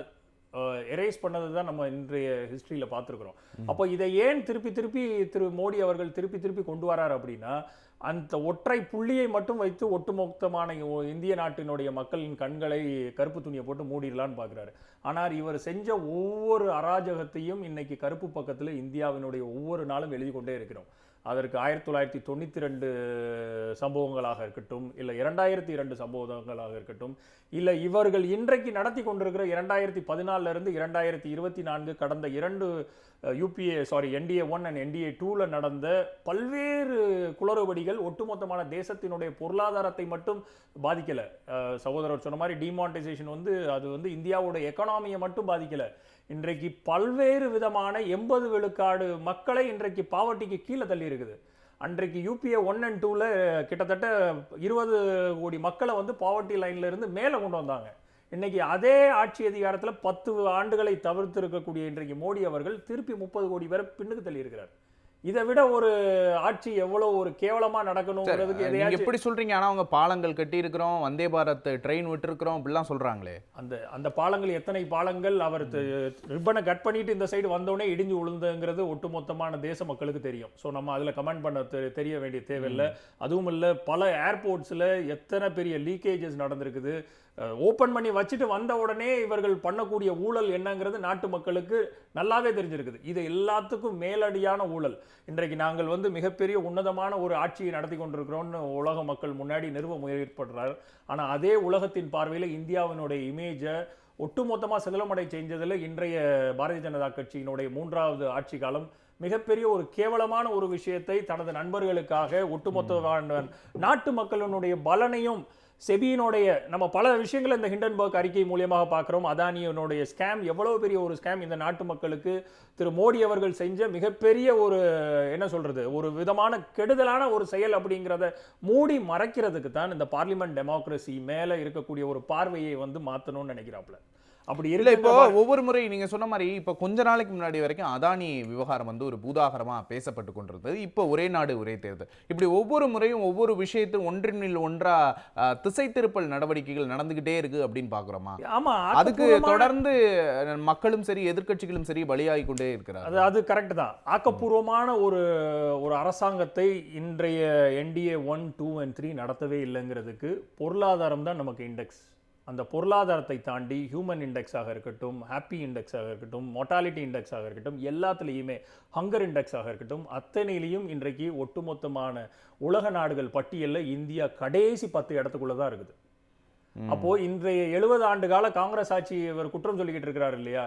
எரேஸ் பண்ணது தான் நம்ம இன்றைய ஹிஸ்டரியில் பார்த்துருக்குறோம். அப்போ இதை ஏன் திருப்பி திரு மோடி அவர்கள் திருப்பி கொண்டு வரார் அப்படின்னா, அந்த ஒற்றை புள்ளியை மட்டும் வைத்து ஒட்டுமொத்தமான இந்திய நாட்டினுடைய மக்களின் கண்களை கருப்பு துணியை போட்டு மூடிடலான்னு பார்க்குறாரு. ஆனால் இவர் செஞ்ச ஒவ்வொரு அராஜகத்தையும் இன்னைக்கு கருப்பு பக்கத்தில் இந்தியாவினுடைய ஒவ்வொரு நாளும் எழுதி கொண்டே இருக்கிறோம். அதற்கு 1992 சம்பவங்களாக இருக்கட்டும், இல்லை 2002 சம்பவங்களாக இருக்கட்டும், இல்லை இவர்கள் இன்றைக்கு நடத்தி கொண்டிருக்கிற 2014 2024 கடந்த 2 NDA 1 and NDA 2 நடந்த பல்வேறு குளறுபடிகள் ஒட்டுமொத்தமான தேசத்தினுடைய பொருளாதாரத்தை மட்டும் பாதிக்கல. சகோதரர் சொன்ன மாதிரி டிமானிட்டைசேஷன் அது இந்தியாவோட எக்கானமியை மட்டும் பாதிக்கல. இன்றைக்கு பல்வேறு விதமான 80 விழுக்காடு மக்களை இன்றைக்கு பாவர்ட்டிக்கு கீழே தள்ளி இருக்குது. அன்றைக்கு UPA 1 and 2 கிட்டத்தட்ட 20 கோடி மக்களை பாவர்ட்டி லைன்ல இருந்து மேலே கொண்டு வந்தாங்க. இன்னைக்கு அதே ஆட்சி அதிகாரத்தில் 10 ஆண்டுகளை தவிர்த்து இருக்கக்கூடிய இன்றைக்கு மோடி அவர்கள் திருப்பி 30 கோடி பேரை பின்னுக்கு தள்ளி இருக்கிறார். இதை விட ஒரு ஆட்சி எவ்வளவு ஒரு கேவலமா நடக்கணும்ங்கிறதுக்கு நீங்க எப்படி சொல்றீங்க? ஆனா அவங்க பாலங்கள் கட்டி இருக்கிறோம், வந்தே பாரத் ட்ரெயின் விட்டு இருக்கிறோம் அப்படிலாம் சொல்றாங்களே. அந்த பாலங்கள் எத்தனை பாலங்கள் அவர் ரிப்பனை கட் பண்ணிட்டு இந்த சைடு வந்தோடனே இடிஞ்சு விழுந்துங்கிறது ஒட்டுமொத்தமான தேச மக்களுக்கு தெரியும். ஸோ நம்ம அதில் கமெண்ட் பண்ண தெரிய வேண்டிய தேவையில்லை. அதுவும் இல்லை, பல ஏர்போர்ட்ஸில் எத்தனை பெரிய லீக்கேஜஸ் நடந்திருக்குது. ஓப்பன் பண்ணி வச்சுட்டு வந்த உடனே இவர்கள் பண்ணக்கூடிய ஊழல் என்னங்கிறது நாட்டு மக்களுக்கு நல்லாவே தெரிஞ்சிருக்குது. இது எல்லாத்துக்கும் மேலடியான ஊழல். இன்றைக்கு நாங்கள் மிகப்பெரிய உன்னதமான ஒரு ஆட்சியை நடத்தி கொண்டிருக்கிறோம்னு உலக மக்கள் முன்னாடி நிறுவ முயற்சிப்படுறார். ஆனால் அதே உலகத்தின் பார்வையில் இந்தியாவினுடைய இமேஜை ஒட்டுமொத்தமாக சிதலமடை செஞ்சதில் இன்றைய பாரதிய ஜனதா கட்சியினுடைய 3வது ஆட்சி காலம் மிகப்பெரிய ஒரு கேவலமான ஒரு விஷயத்தை தனது நண்பர்களுக்காக ஒட்டுமொத்த நாட்டு மக்களினுடைய பலனையும் செபியினுடைய நம்ம பல விஷயங்களை இந்த ஹிண்டன்பர்க் அறிக்கை மூலியமாக பார்க்குறோம். அதானியினுடைய ஸ்கேம் எவ்வளவு பெரிய ஒரு ஸ்கேம் இந்த நாட்டு மக்களுக்கு திரு மோடி அவர்கள் செஞ்ச மிகப்பெரிய ஒரு என்ன சொல்றது ஒரு விதமான கெடுதலான ஒரு செயல் அப்படிங்கிறத மூடி மறைக்கிறதுக்கு தான் இந்த பார்லிமெண்ட் டெமோக்ரஸி மேலே இருக்கக்கூடிய ஒரு பார்வையை மாற்றணும்னு நினைக்கிறாப்புல. அப்படி இல்லை. இப்போ ஒவ்வொரு முறை நீங்க சொன்ன மாதிரி இப்போ கொஞ்ச நாளைக்கு முன்னாடி வரைக்கும் அதானி விவகாரம் ஒரு பூதாகரமா பேசப்பட்டு கொண்டிருந்தது. இப்போ ஒரே நாடு ஒரே தேர்தல், இப்படி ஒவ்வொரு முறையும் ஒவ்வொரு விஷயத்தையும் ஒன்றினில் ஒன்றா திசை திருப்பல் நடவடிக்கைகள் நடந்துகிட்டே இருக்கு அப்படின்னு பாக்குறோமா? ஆமா, அதுக்கு தொடர்ந்து மக்களும் சரி எதிர்க்கட்சிகளும் சரி பலியாகி கொண்டே இருக்கிறார். அது கரெக்ட் தான். ஆக்கப்பூர்வமான ஒரு அரசாங்கத்தை இன்றைய NDA 1, 2 and 3 நடத்தவே இல்லைங்கிறதுக்கு பொருளாதாரம் தான் நமக்கு இண்டெக்ஸ். அந்த பொருளாதாரத்தை தாண்டி ஹியூமன் இண்டெக்ஸாக இருக்கட்டும், ஹாப்பி இண்டெக்ஸாக இருக்கட்டும், மொர்டாலிட்டி இண்டெக்ஸாக இருக்கட்டும், எல்லாத்துலேயுமே ஹங்கர் இண்டெக்ஸாக இருக்கட்டும், அத்தனையிலையும் இன்றைக்கு ஒட்டுமொத்தமான உலக நாடுகள் பட்டியலில் இந்தியா கடைசி 10 இடத்துக்குள்ள தான் இருக்குது. அப்போது இன்றைய 70 ஆண்டு கால காங்கிரஸ் ஆட்சி இவர் குற்றம் சொல்லிக்கிட்டு இருக்கிறார் இல்லையா,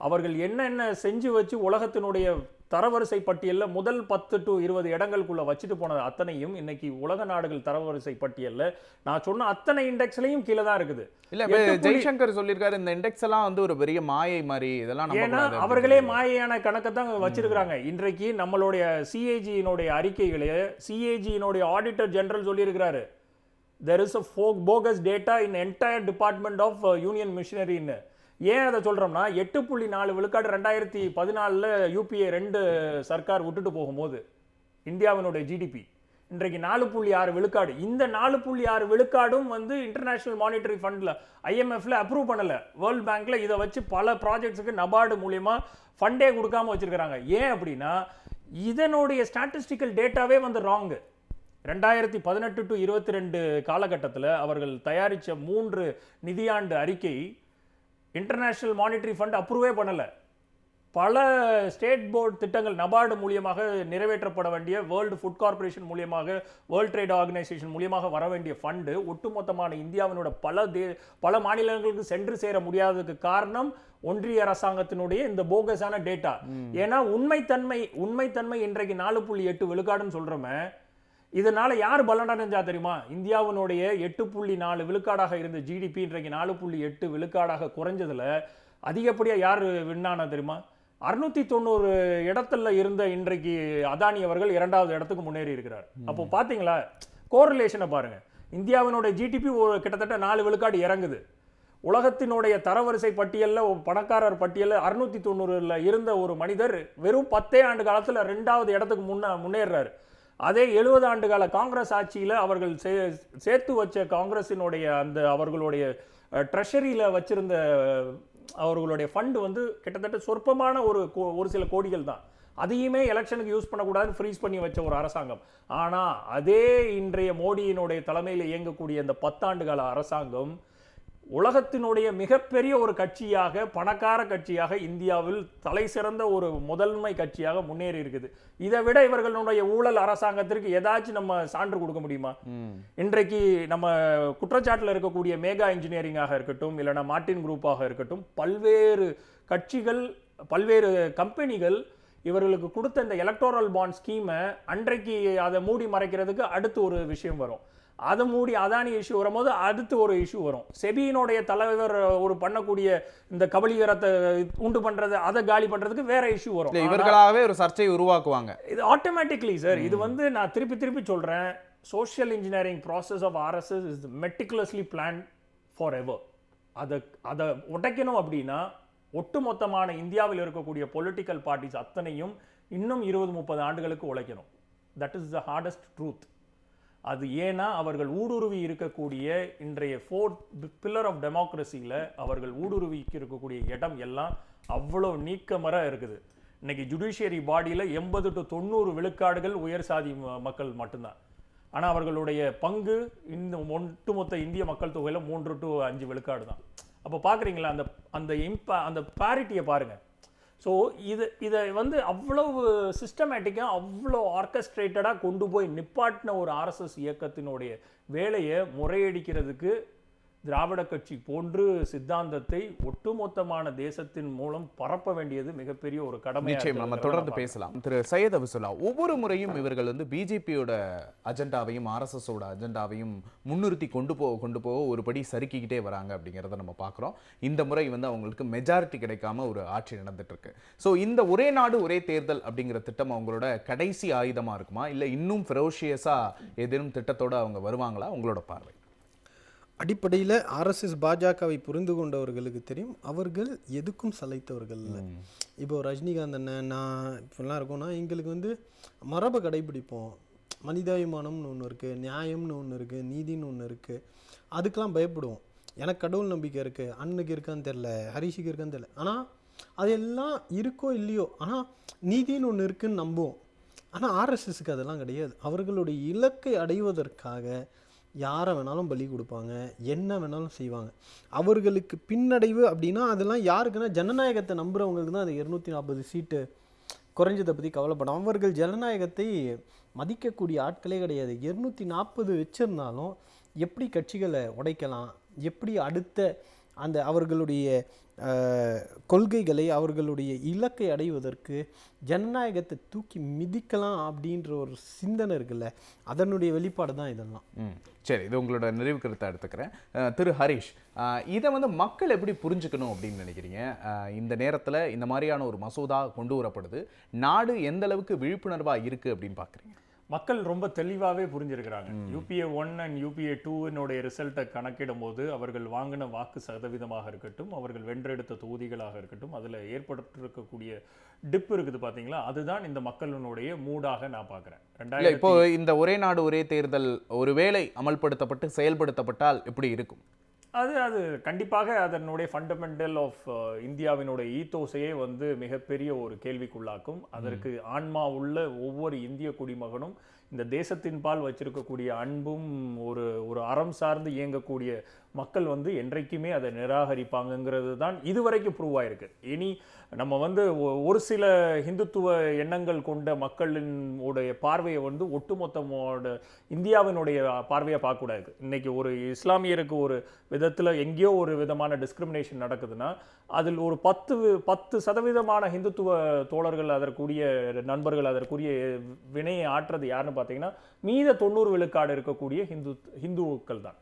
அவர்கள் என்னென்ன செஞ்சு வச்சு உலகத்தினுடைய தரவரிசை பட்டியலில் முதல் 10 to 20 இடங்களுக்குள்ள வச்சுட்டு போனது அத்தனையும் இன்னைக்கு உலக நாடுகள் தரவரிசை பட்டியலில் நான் சொன்ன அத்தனை இண்டெக்ஸ்லையும் கீழே தான் இருக்குது. இல்ல, ஜெய்சங்கர் சொல்லியிருக்காரு இந்த இண்டெக்ஸ் எல்லாம் ஒரு பெரிய மாயை மாதிரி, இதெல்லாம் ஏன்னா அவர்களே மாயையான கணக்கை தான் வச்சிருக்கிறாங்க. இன்றைக்கு நம்மளுடைய CAG-னுடைய அறிக்கைகளே CAG-னுடைய ஆடிட்டர் ஜெனரல் சொல்லியிருக்கிறாரு, there is a bogus data in entire department of union machinery. ஏன் அதை சொல்றோம்னா 8.4 விழுக்காடு 2014 யூபிஏ 2 சர்க்கார் விட்டுட்டு போகும்போது இந்தியாவினுடைய ஜிடிபி இன்றைக்கு 4.6 விழுக்காடு. இந்த 4.6 விழுக்காடும் வந்து இன்டர்நேஷனல் மானிட்டரி ஃபண்ட்ல IMFல அப்ரூவ் பண்ணல. வேர்ல்ட் பேங்க்ல இதை வச்சு பல ப்ராஜெக்ட்ஸுக்கு நபார்டு மூலியமா ஃபண்டே கொடுக்காம வச்சிருக்காங்க. ஏன் அப்படின்னா இதனுடைய ஸ்டாட்டிஸ்டிக்கல் டேட்டாவே வந்து ராங்கு. 2018 to 22 காலகட்டத்தில் அவர்கள் தயாரித்த 3 நிதியாண்டு அறிக்கை இன்டர்நேஷனல் மானிட்டரி ஃபண்ட் அப்ரூவே பண்ணலை. பல ஸ்டேட் போர்டு திட்டங்கள் நபார்டு மூலியமாக நிறைவேற்றப்பட வேண்டிய, வேர்ல்டு ஃபுட் கார்பரேஷன் மூலியமாக, வேர்ல்ட் ட்ரேட் ஆர்கனைசேஷன் மூலியமாக வர வேண்டிய ஃபண்டு ஒட்டுமொத்தமான இந்தியாவினோட பல மாநிலங்களுக்கு சென்று சேர முடியாததுக்கு காரணம் ஒன்றிய அரசாங்கத்தினுடைய இந்த போகஸான டேட்டா. ஏன்னா உண்மைத்தன்மை இன்றைக்கு 4.8 விழுக்காடுன்னு சொல்றோமே, இதனால யார் பலனடைஞ்சா தெரியுமா? இந்தியாவினுடைய 8.4 விழுக்காடாக இருந்த ஜிடிபி இன்றைக்கு 4.8 விழுக்காடாக குறைஞ்சதுல அதிகப்படியா யார் வின்னானா தெரியுமா? 690 இடத்துல இருந்த இன்றைக்கு அதானி அவர்கள் 2வது இடத்துக்கு முன்னேறி இருக்கிறார். அப்போ பாத்தீங்களா கோரிலேஷனை பாருங்க. இந்தியாவினுடைய ஜிடிபி கிட்டத்தட்ட 4 விழுக்காடு இறங்குது. உலகத்தினுடைய தரவரிசை பட்டியலில் பணக்காரர் பட்டியலில் 690 இருந்த ஒரு மனிதர் வெறும் 10 ஆண்டு காலத்தில் 2வது இடத்துக்கு முன்னேறாரு. அதே 70 ஆண்டு கால காங்கிரஸ் ஆட்சியில் அவர்கள் சேர்த்து வச்ச காங்கிரஸினுடைய அந்த அவர்களுடைய ட்ரெஷரியில் வச்சிருந்த அவர்களுடைய ஃபண்டு வந்து கிட்டத்தட்ட சொற்பமான ஒரு சில கோடிகள் தான். அதையுமே எலெக்ஷனுக்கு யூஸ் பண்ணக்கூடாதுன்னு ஃப்ரீஸ் பண்ணி வச்ச ஒரு அரசாங்கம். ஆனால் அதே இன்றைய மோடியினுடைய தலைமையில் இயங்கக்கூடிய இந்த 10 ஆண்டு கால அரசாங்கம் உலகத்தினுடைய மிகப்பெரிய ஒரு கட்சியாக, பணக்கார கட்சியாக, இந்தியாவில் தலை சிறந்த ஒரு முதன்மை கட்சியாக முன்னேறி இருக்குது. இதை விட இவர்களுடைய ஊழல் அரசாங்கத்திற்கு ஏதாச்சும் நம்ம சான்று கொடுக்க முடியுமா? இன்றைக்கு நம்ம குற்றச்சாட்டில் இருக்கக்கூடிய மேகா இன்ஜினியரிங்காக இருக்கட்டும், இல்லைனா மார்டின் குரூப்பாக இருக்கட்டும், பல்வேறு கட்சிகள், பல்வேறு கம்பெனிகள் இவர்களுக்கு கொடுத்த இந்த எலக்டோரல் பாண்ட் ஸ்கீமை அன்றைக்கு அதை மூடி மறைக்கிறதுக்கு அடுத்து ஒரு விஷயம் வரும். அதை மூடி அதானி இஷ்யூ வரும்போது அடுத்து ஒரு இஷ்யூ வரும். செபியினுடைய தலைவர் ஒரு பண்ணக்கூடிய இந்த கபலீகரத்தை உண்டு பண்றது, அதை காலி பண்றதுக்கு வேற இஷ்யூ வரும். இவர்களாகவே ஒரு சர்ச்சையை உருவாக்குவாங்க. இது ஆட்டோமேட்டிக்லி சார். இது வந்து நான் திருப்பி சொல்றேன், social engineering process of RSS is meticulously plan for ever. அதை உடைக்கணும் அப்படின்னா ஒட்டுமொத்தமான இந்தியாவில் இருக்கக்கூடிய பொலிட்டிக்கல் பார்ட்டிஸ் அத்தனையும் இன்னும் 20-30 ஆண்டுகளுக்கு உழைக்கணும். That is the hardest truth. அது ஏன்னா அவர்கள் ஊடுருவி இருக்கக்கூடிய இன்றைய 4th பில்லர் ஆஃப் டெமோக்ரஸியில் அவர்கள் ஊடுருவி இருக்கக்கூடிய இடம் எல்லாம் அவ்வளோ நீக்கமர இருக்குது. இன்னைக்கு ஜுடிஷியரி பாடியில் 80 to 90 விழுக்காடுகள் உயர் சாதி மக்கள் மட்டும்தான். ஆனால் அவர்களுடைய பங்கு இந்த ஒட்டுமொத்த இந்திய மக்கள் தொகையில் 3 to 5 விழுக்காடு தான். அப்போ பார்க்குறீங்களா அந்த பேரிட்டியை பாருங்கள். ஸோ இதை வந்து அவ்வளவு சிஸ்டமேட்டிக்காக, அவ்வளோ ஆர்கஸ்ட்ரேட்டடாக கொண்டு போய் நிப்பாட்டின ஒரு RSS இயக்கத்தினுடைய வேலையை முறையடிக்கிறதுக்கு திராவிட கட்சி போன்று சித்தாந்தத்தை ஒட்டுமொத்தமான தேசத்தின் மூலம் பரப்ப வேண்டியது மிகப்பெரிய ஒரு கடமை. நிச்சயம் நம்ம தொடர்ந்து பேசலாம். திரு சையத் அபிசுல்லா, ஒவ்வொரு முறையும் இவர்கள் வந்து பிஜேபியோட அஜெண்டாவையும் RSSோட அஜெண்டாவையும் முன்னிறுத்தி கொண்டு போக ஒரு படி சறுக்கிக்கிட்டே வராங்க அப்படிங்கிறத நம்ம பார்க்குறோம். இந்த முறை வந்து அவங்களுக்கு மெஜாரிட்டி கிடைக்காம ஒரு ஆட்சி நடந்துட்டு இருக்கு. ஸோ இந்த ஒரே நாடு ஒரே தேர்தல் அப்படிங்கிற திட்டம் அவங்களோட கடைசி ஆயுதமாக இருக்குமா, இல்லை இன்னும் ஃபெரோஷியஸாக ஏதேனும் திட்டத்தோட அவங்க வருவாங்களா? உங்களோட பார்வை. அடிப்படையில் RSS பாஜகவை புரிந்து கொண்டவர்களுக்கு தெரியும், அவர்கள் எதுக்கும் சளைத்தவர்கள் இல்லை. இப்போ ரஜினிகாந்த் அண்ணன் நான் இப்படிலாம் இருக்கோம்னா எங்களுக்கு வந்து மரபை கடைபிடிப்போம், மனிதாபிமானம்னு ஒன்று இருக்குது, நியாயம்னு ஒன்று இருக்குது, நீதினு ஒன்று இருக்குது, அதுக்கெலாம் பயப்படுவோம். எனக்கு கடவுள் நம்பிக்கை இருக்குது, அண்ணனுக்கு இருக்கான்னு தெரில, ஹரிஷுக்கு இருக்கான்னு தெரில, ஆனால் அதெல்லாம் இருக்கோ இல்லையோ, ஆனால் நீதினு ஒன்று இருக்குதுன்னு நம்புவோம். ஆனால் RSSக்கு அதெல்லாம் கிடையாது. அவர்களுடைய இலக்கை அடைவதற்காக யாரை வேணாலும் பலி கொடுப்பாங்க, என்ன வேணாலும் செய்வாங்க. அவர்களுக்கு பின்னடைவு அப்படின்னா அதெல்லாம் யாருக்குன்னா ஜனநாயகத்தை நம்புகிறவங்களுக்கு தான் அது 240 சீட்டு குறைஞ்சதை பற்றி கவலைப்படும். அவர்கள் ஜனநாயகத்தை மதிக்கக்கூடிய ஆட்களே கிடையாது. 240 வச்சிருந்தாலும் எப்படி கட்சிகளை உடைக்கலாம், எப்படி அடுத்த அந்த அவர்களுடைய கொள்கைகளை, அவர்களுடைய இலக்கை அடைவதற்கு ஜனநாயகத்தை தூக்கி மிதிக்கலாம் அப்படின்ற ஒரு சிந்தனை இருக்குல்ல, அதனுடைய வெளிப்பாடு தான் இதெல்லாம். சரி, இது உங்களோட நிறைவு கருத்தை எடுத்துக்கிறேன். திரு ஹரிஷ், இதை வந்து மக்கள் எப்படி புரிஞ்சுக்கணும் அப்படின்னு நினைக்கிறீங்க? இந்த நேரத்தில் இந்த மாதிரியான ஒரு மசோதா கொண்டு வரப்படுது, நாடு எந்த அளவுக்கு விழிப்புணர்வாக இருக்குது அப்படின்னு பார்க்குறீங்க? மக்கள் ரொம்ப தெளிவாகவே புரிஞ்சிருக்கிறாங்க. UPA 1 அண்ட் UPA 2 ரிசல்ட்டை கணக்கிடும் போது அவர்கள் வாங்கின வாக்கு சதவீதமாக இருக்கட்டும், அவர்கள் வென்றெடுத்த தொகுதிகளாக இருக்கட்டும், அதில் ஏற்பட்டிருக்கக்கூடிய டிப் இருக்குது பார்த்தீங்களா, அதுதான் இந்த மக்களினுடைய மூடாக நான் பார்க்குறேன். இல்லை, இப்போ இந்த ஒரே நாடு ஒரே தேர்தல் ஒருவேளை அமல்படுத்தப்பட்டு செயல்படுத்தப்பட்டால் எப்படி இருக்கும்? அது கண்டிப்பாக அதனுடைய ஃபண்டமெண்டல் ஆஃப் இந்தியாவினுடைய ஈத்தோஸையே வந்து மிகப்பெரிய ஒரு கேள்விக்குள்ளாக்கும். அதற்கு ஆன்மா உள்ள ஒவ்வொரு இந்திய குடிமகனும் இந்த தேசத்தின் பால் வச்சிருக்கக்கூடிய அன்பும் ஒரு அறம் சார்ந்து இயங்கக்கூடிய மக்கள் வந்து என்றைக்குமே அதை நிராகரிப்பாங்கங்கிறது தான் இதுவரைக்கும் ப்ரூவ் ஆயிருக்கு. இனி நம்ம வந்து ஒரு சில ஹிந்துத்துவ எண்ணங்கள் கொண்ட மக்களின் உடைய பார்வையை வந்து ஒட்டுமொத்தமோட இந்தியாவினுடைய பார்வையை பார்க்கக்கூடாது. இன்னைக்கு ஒரு இஸ்லாமியருக்கு ஒரு விதத்தில் எங்கேயோ ஒரு விதமான டிஸ்கிரிமினேஷன் நடக்குதுன்னா அதில் ஒரு 10% ஹிந்துத்துவ தோழர்கள் அதற்குரிய நண்பர்கள் அதற்குரிய வினையை ஆற்றுறது யாருன்னு பார்த்தீங்கன்னா மீத 90 விழுக்காடு இருக்கக்கூடிய ஹிந்துக்கள் தான்.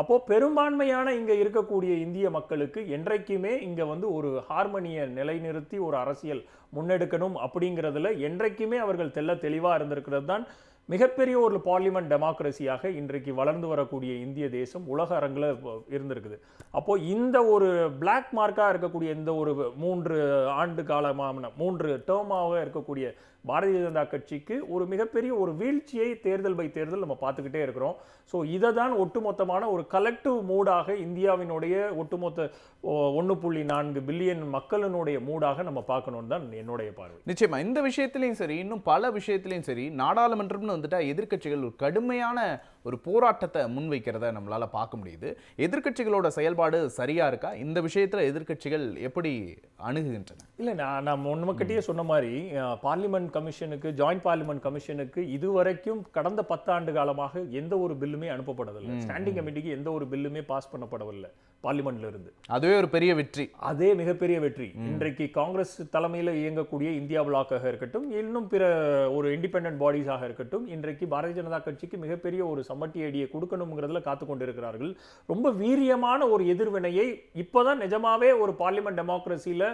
அப்போ பெரும்பான்மையான இங்க இருக்கக்கூடிய இந்திய மக்களுக்கு என்றைக்குமே இங்க வந்து ஒரு ஹார்மனியை நிலைநிறுத்தி ஒரு அரசியல் முன்னெடுக்கணும் அப்படிங்கிறதுல என்றைக்குமே அவர்கள் தெளிவா இருந்திருக்கிறது தான் மிகப்பெரிய ஒரு பார்லிமெண்ட் டெமோக்ரஸியாக இன்றைக்கு வளர்ந்து வரக்கூடிய இந்திய தேசம் உலக அரங்கில் இருந்திருக்குது. அப்போ இந்த ஒரு பிளாக் மார்க்காக இருக்கக்கூடிய இந்த ஒரு 3 ஆண்டு காலமான 3 டேர்மாக இருக்கக்கூடிய பாரதிய ஜனதா கட்சிக்கு ஒரு மிகப்பெரிய ஒரு வீழ்ச்சியை தேர்தல் பை தேர்தல் நம்ம பார்த்துக்கிட்டே இருக்கிறோம். ஸோ இதை தான் ஒட்டுமொத்தமான ஒரு கலெக்டிவ் மூடாக இந்தியாவினுடைய ஒட்டுமொத்த 1.4 பில்லியன் மக்களினுடைய மூடாக நம்ம பார்க்கணும்னு தான் என்னுடைய பார்வை. நிச்சயமா இந்த விஷயத்திலையும் சரி, இன்னும் பல விஷயத்திலையும் சரி, நாடாளுமன்றம்னு வந்துட்டா எதிர்க்கட்சிகள் ஒரு கடுமையான ஒரு போராட்டத்தை முன்வைக்கிறத நம்மளால பார்க்க முடியுது. எதிர்க்கட்சிகளோட செயல்பாடு சரியா இருக்கா? இந்த விஷயத்துல எதிர்க்கட்சிகள் எப்படி அணுகுகின்றன? இல்லை, நான் முன்மக்கிட்டே சொன்ன மாதிரி பார்லிமெண்ட் கமிஷனுக்கு, ஜாயிண்ட் பார்லிமெண்ட் கமிஷனுக்கு இதுவரைக்கும் கடந்த 10 ஆண்டு காலமாக எந்த ஒரு பில்லுமே அனுப்பப்படவில்லை. ஸ்டாண்டிங் கமிட்டிக்கு எந்த ஒரு பில்லுமே பாஸ் பண்ணப்படவில்லை பார்லிமெண்ட்ல இருந்து. அதுவே ஒரு பெரிய வெற்றி. அதே மிகப்பெரிய வெற்றி. இன்றைக்கு காங்கிரஸ் தலைமையில் இயங்கக்கூடிய இந்தியா பிளாக்காக இருக்கட்டும், இன்னும் பிற ஒரு இண்டிபெண்டன்ட் பாடிஸாக இருக்கட்டும், இன்றைக்கு பாரதிய ஜனதா கட்சிக்கு மிகப்பெரிய ஒரு சம்மட்டி அடியை கொடுக்கணுங்கிறதுல காத்து கொண்டிருக்கிறார்கள். ரொம்ப வீரியமான ஒரு எதிர்வினையை இப்போதான் நிஜமாவே ஒரு பார்லிமெண்ட் டெமோக்ரஸியில்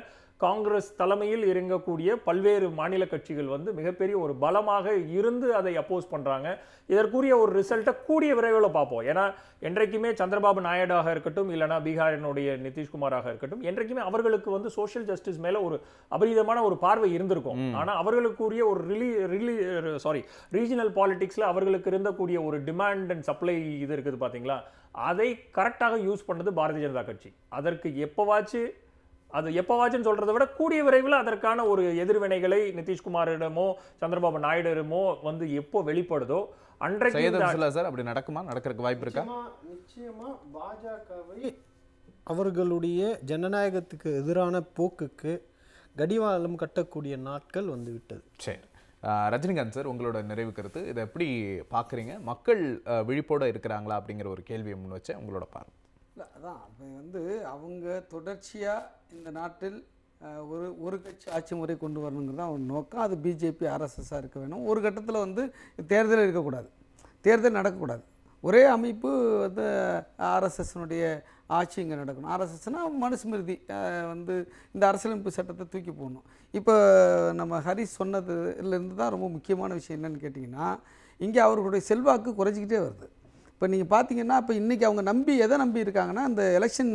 காங்கிரஸ் தலைமையில் இறங்கக்கூடிய பல்வேறு மாநில கட்சிகள் வந்து மிகப்பெரிய ஒரு பலமாக இருந்து அதை அப்போஸ் பண்றாங்க. இதற்குரிய ஒரு ரிசல்ட்டை கூடிய விரைவில் பார்ப்போம். ஏன்னா என்றைக்குமே சந்திரபாபு நாயுடாக இருக்கட்டும், இல்லைனா பீகாரினுடைய நிதிஷ்குமாராக இருக்கட்டும், என்றைக்குமே அவர்களுக்கு வந்து சோஷியல் ஜஸ்டிஸ் மேல ஒரு அபரிதமான ஒரு பார்வை இருந்திருக்கும். ஆனா அவர்களுக்குரிய ஒரு ரீஜனல் பாலிடிக்ஸ்ல அவர்களுக்கு இருந்தக்கூடிய ஒரு டிமாண்ட் அண்ட் சப்ளை இது இருக்குது பாத்தீங்களா, அதை கரெக்டாக யூஸ் பண்ணது பாரதிய ஜனதா கட்சி. அதற்கு எப்பவாச்சும் சொல்றதை விட கூடிய விரைவில் அதற்கான ஒரு எதிர்வினைகளை நிதிஷ்குமாரிடமோ சந்திரபாபு நாயுடுமோ வந்து எப்போ வெளிப்படுதோ அன்றைக்கு சார் அப்படி நடக்குமா? நடக்கிறதுக்கு வாய்ப்பு இருக்கா? நிச்சயமா பாஜகவை அவர்களுடைய ஜனநாயகத்துக்கு எதிரான போக்குக்கு கடிவாளம் கட்டக்கூடிய நாட்கள் வந்து விட்டது. சரி, ரஜினிகாந்த் சார், உங்களோட நிறைவு கருத்து இதை எப்படி பார்க்குறீங்க? மக்கள் விழிப்போடு இருக்கிறாங்களா அப்படிங்கிற ஒரு கேள்வியை முன் வச்சேன், உங்களோட பார்வை. அதான் இப்போ வந்து அவங்க தொடர்ச்சியாக இந்த நாட்டில் ஒரு கட்சி ஆட்சி முறை கொண்டு வரணுங்கிறது தான் ஒரு நோக்கம். அது பிஜேபி ஆர்எஸ்எஸ்ஸாக இருக்க வேணும். ஒரு கட்டத்தில் வந்து தேர்தல் இருக்கக்கூடாது, தேர்தல் நடக்கக்கூடாது. ஒரே அமைப்பு வந்து ஆர்எஸ்எஸ்னுடைய ஆட்சி இங்கே நடக்கணும். ஆர்எஸ்எஸ்னால் மனுஸ்மிருதி வந்து இந்த அரசியலமைப்பு சட்டத்தை தூக்கி போடணும். இப்போ நம்ம ஹரிஷ் சொன்னதுலேருந்து தான் ரொம்ப முக்கியமான விஷயம் என்னென்னு கேட்டிங்கன்னா, இங்கே அவர்களுடைய செல்வாக்கு குறைஞ்சிக்கிட்டே வருது. இப்போ நீங்கள் பார்த்தீங்கன்னா, இப்போ இன்றைக்கி அவங்க எதை நம்பி இருக்காங்கன்னா, இந்த எலெக்ஷன்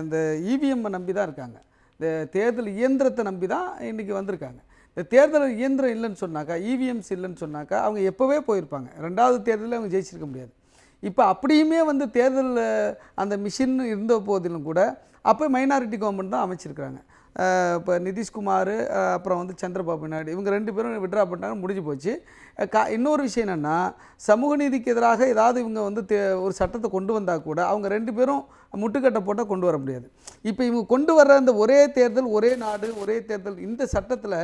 இந்த இவிஎம்மை நம்பி தான் இருக்காங்க. இந்த தேர்தல் இயந்திரத்தை நம்பி தான் இன்றைக்கி வந்திருக்காங்க. இந்த தேர்தல் இயந்திரம் இல்லைன்னு சொன்னாக்கா, இவிஎம்ஸ் இல்லைன்னு சொன்னாக்கா அவங்க எப்போவே போயிருப்பாங்க. 2வது தேர்தலில் அவங்க ஜெயிச்சிருக்க முடியாது. இப்போ அப்படியுமே வந்து தேர்தலில் அந்த மிஷின் இருந்த போதிலும் கூட அப்போ மைனாரிட்டி கவர்மெண்ட் தான் அமைச்சிருக்கிறாங்க. இப்போ நிதிஷ்குமார் அப்புறம் வந்து சந்திரபாபு நாயுடு இவங்க 2 பேரும் விட்ரா பண்ணிட்டாங்க, முடிஞ்சு போச்சு. இன்னொரு விஷயம் என்னென்னா, சமூக நீதிக்கு எதிராக ஏதாவது இவங்க வந்து ஒரு சட்டத்தை கொண்டு வந்தால் கூட அவங்க 2 பேரும் முட்டுக்கட்டை போட்டால் கொண்டு வர முடியாது. இப்போ இவங்க கொண்டு வர்ற அந்த ஒரே தேர்தல் ஒரே நாடு ஒரே தேர்தல் இந்த சட்டத்தில்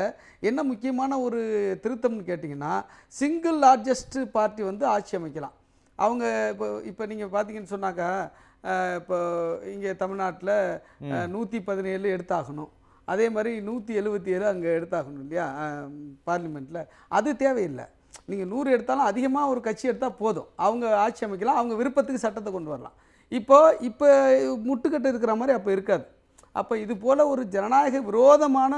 என்ன முக்கியமான ஒரு திருத்தம்னு கேட்டிங்கன்னா, சிங்கிள் லார்ஜஸ்ட் பார்ட்டி வந்து ஆட்சி அமைக்கலாம். அவங்க இப்போ நீங்கள் பார்த்தீங்கன்னு சொன்னாக்கா, இப்போ இங்கே தமிழ்நாட்டில் 117 எடுத்தாகணும், அதே மாதிரி 177 அங்கே எடுத்தாகணும் இல்லையா பார்லிமெண்ட்டில். அது தேவையில்லை. நீங்கள் 100 எடுத்தாலும் அதிகமாக ஒரு கட்சி எடுத்தால் போதும், அவங்க ஆட்சி அமைக்கலாம், அவங்க விருப்பத்துக்கு சட்டத்தை கொண்டு வரலாம். இப்போ முட்டுக்கட்டு இருக்கிற மாதிரி அப்போ இருக்காது. அப்போ இது போல் ஒரு ஜனநாயக விரோதமான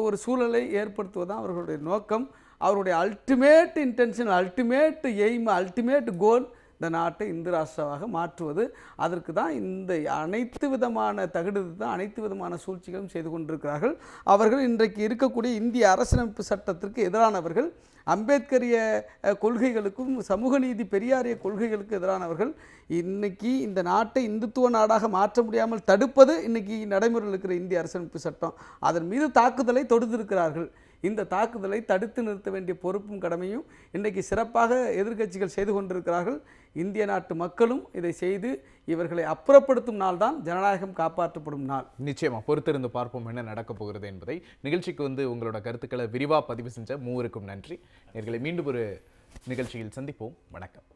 ஒரு சூழலை ஏற்படுத்துவதுதான் அவர்களுடைய நோக்கம். அவருடைய ultimate intention, ultimate aim, ultimate goal இந்த நாட்டை இந்து ராஷ்டிரமாக மாற்றுவது. அதற்கு தான் இந்த அனைத்து விதமான தான் அனைத்து விதமான சூழ்ச்சிகளும் செய்து கொண்டிருக்கிறார்கள். அவர்கள் இன்றைக்கு இருக்கக்கூடிய இந்திய அரசியலமைப்பு சட்டத்திற்கு எதிரானவர்கள், அம்பேத்கரிய கொள்கைகளுக்கும் சமூக நீதி பெரியாரிய கொள்கைகளுக்கு எதிரானவர்கள். இன்னைக்கு இந்த நாட்டை இந்துத்துவ நாடாக மாற்ற முடியாமல் தடுப்பது இன்னைக்கு நடைமுறையில் இருக்கிற இந்திய அரசியலமைப்பு சட்டம். அதன் மீது தாக்குதலை தொடுத்திருக்கிறார்கள். இந்த தாக்குதலை தடுத்து நிறுத்த வேண்டிய பொறுப்பும் கடமையும் இன்றைக்கு சிறப்பாக எதிர்க்கட்சிகள் செய்து கொண்டிருக்கிறார்கள். இந்திய நாட்டு மக்களும் இதை செய்து இவர்களை அப்புறப்படுத்தும் நாள் தான் ஜனநாயகம் காப்பாற்றப்படும் நாள். நிச்சயமா பொறுத்திருந்து பார்ப்போம் என்ன நடக்கப் போகிறது என்பதை. நிகழ்ச்சிக்கு உங்களோட கருத்துக்களை விரிவாக பதிவு செஞ்ச மூவருக்கும் நன்றி. நேயர்களை மீண்டும் ஒரு நிகழ்ச்சியில் சந்திப்போம். வணக்கம்.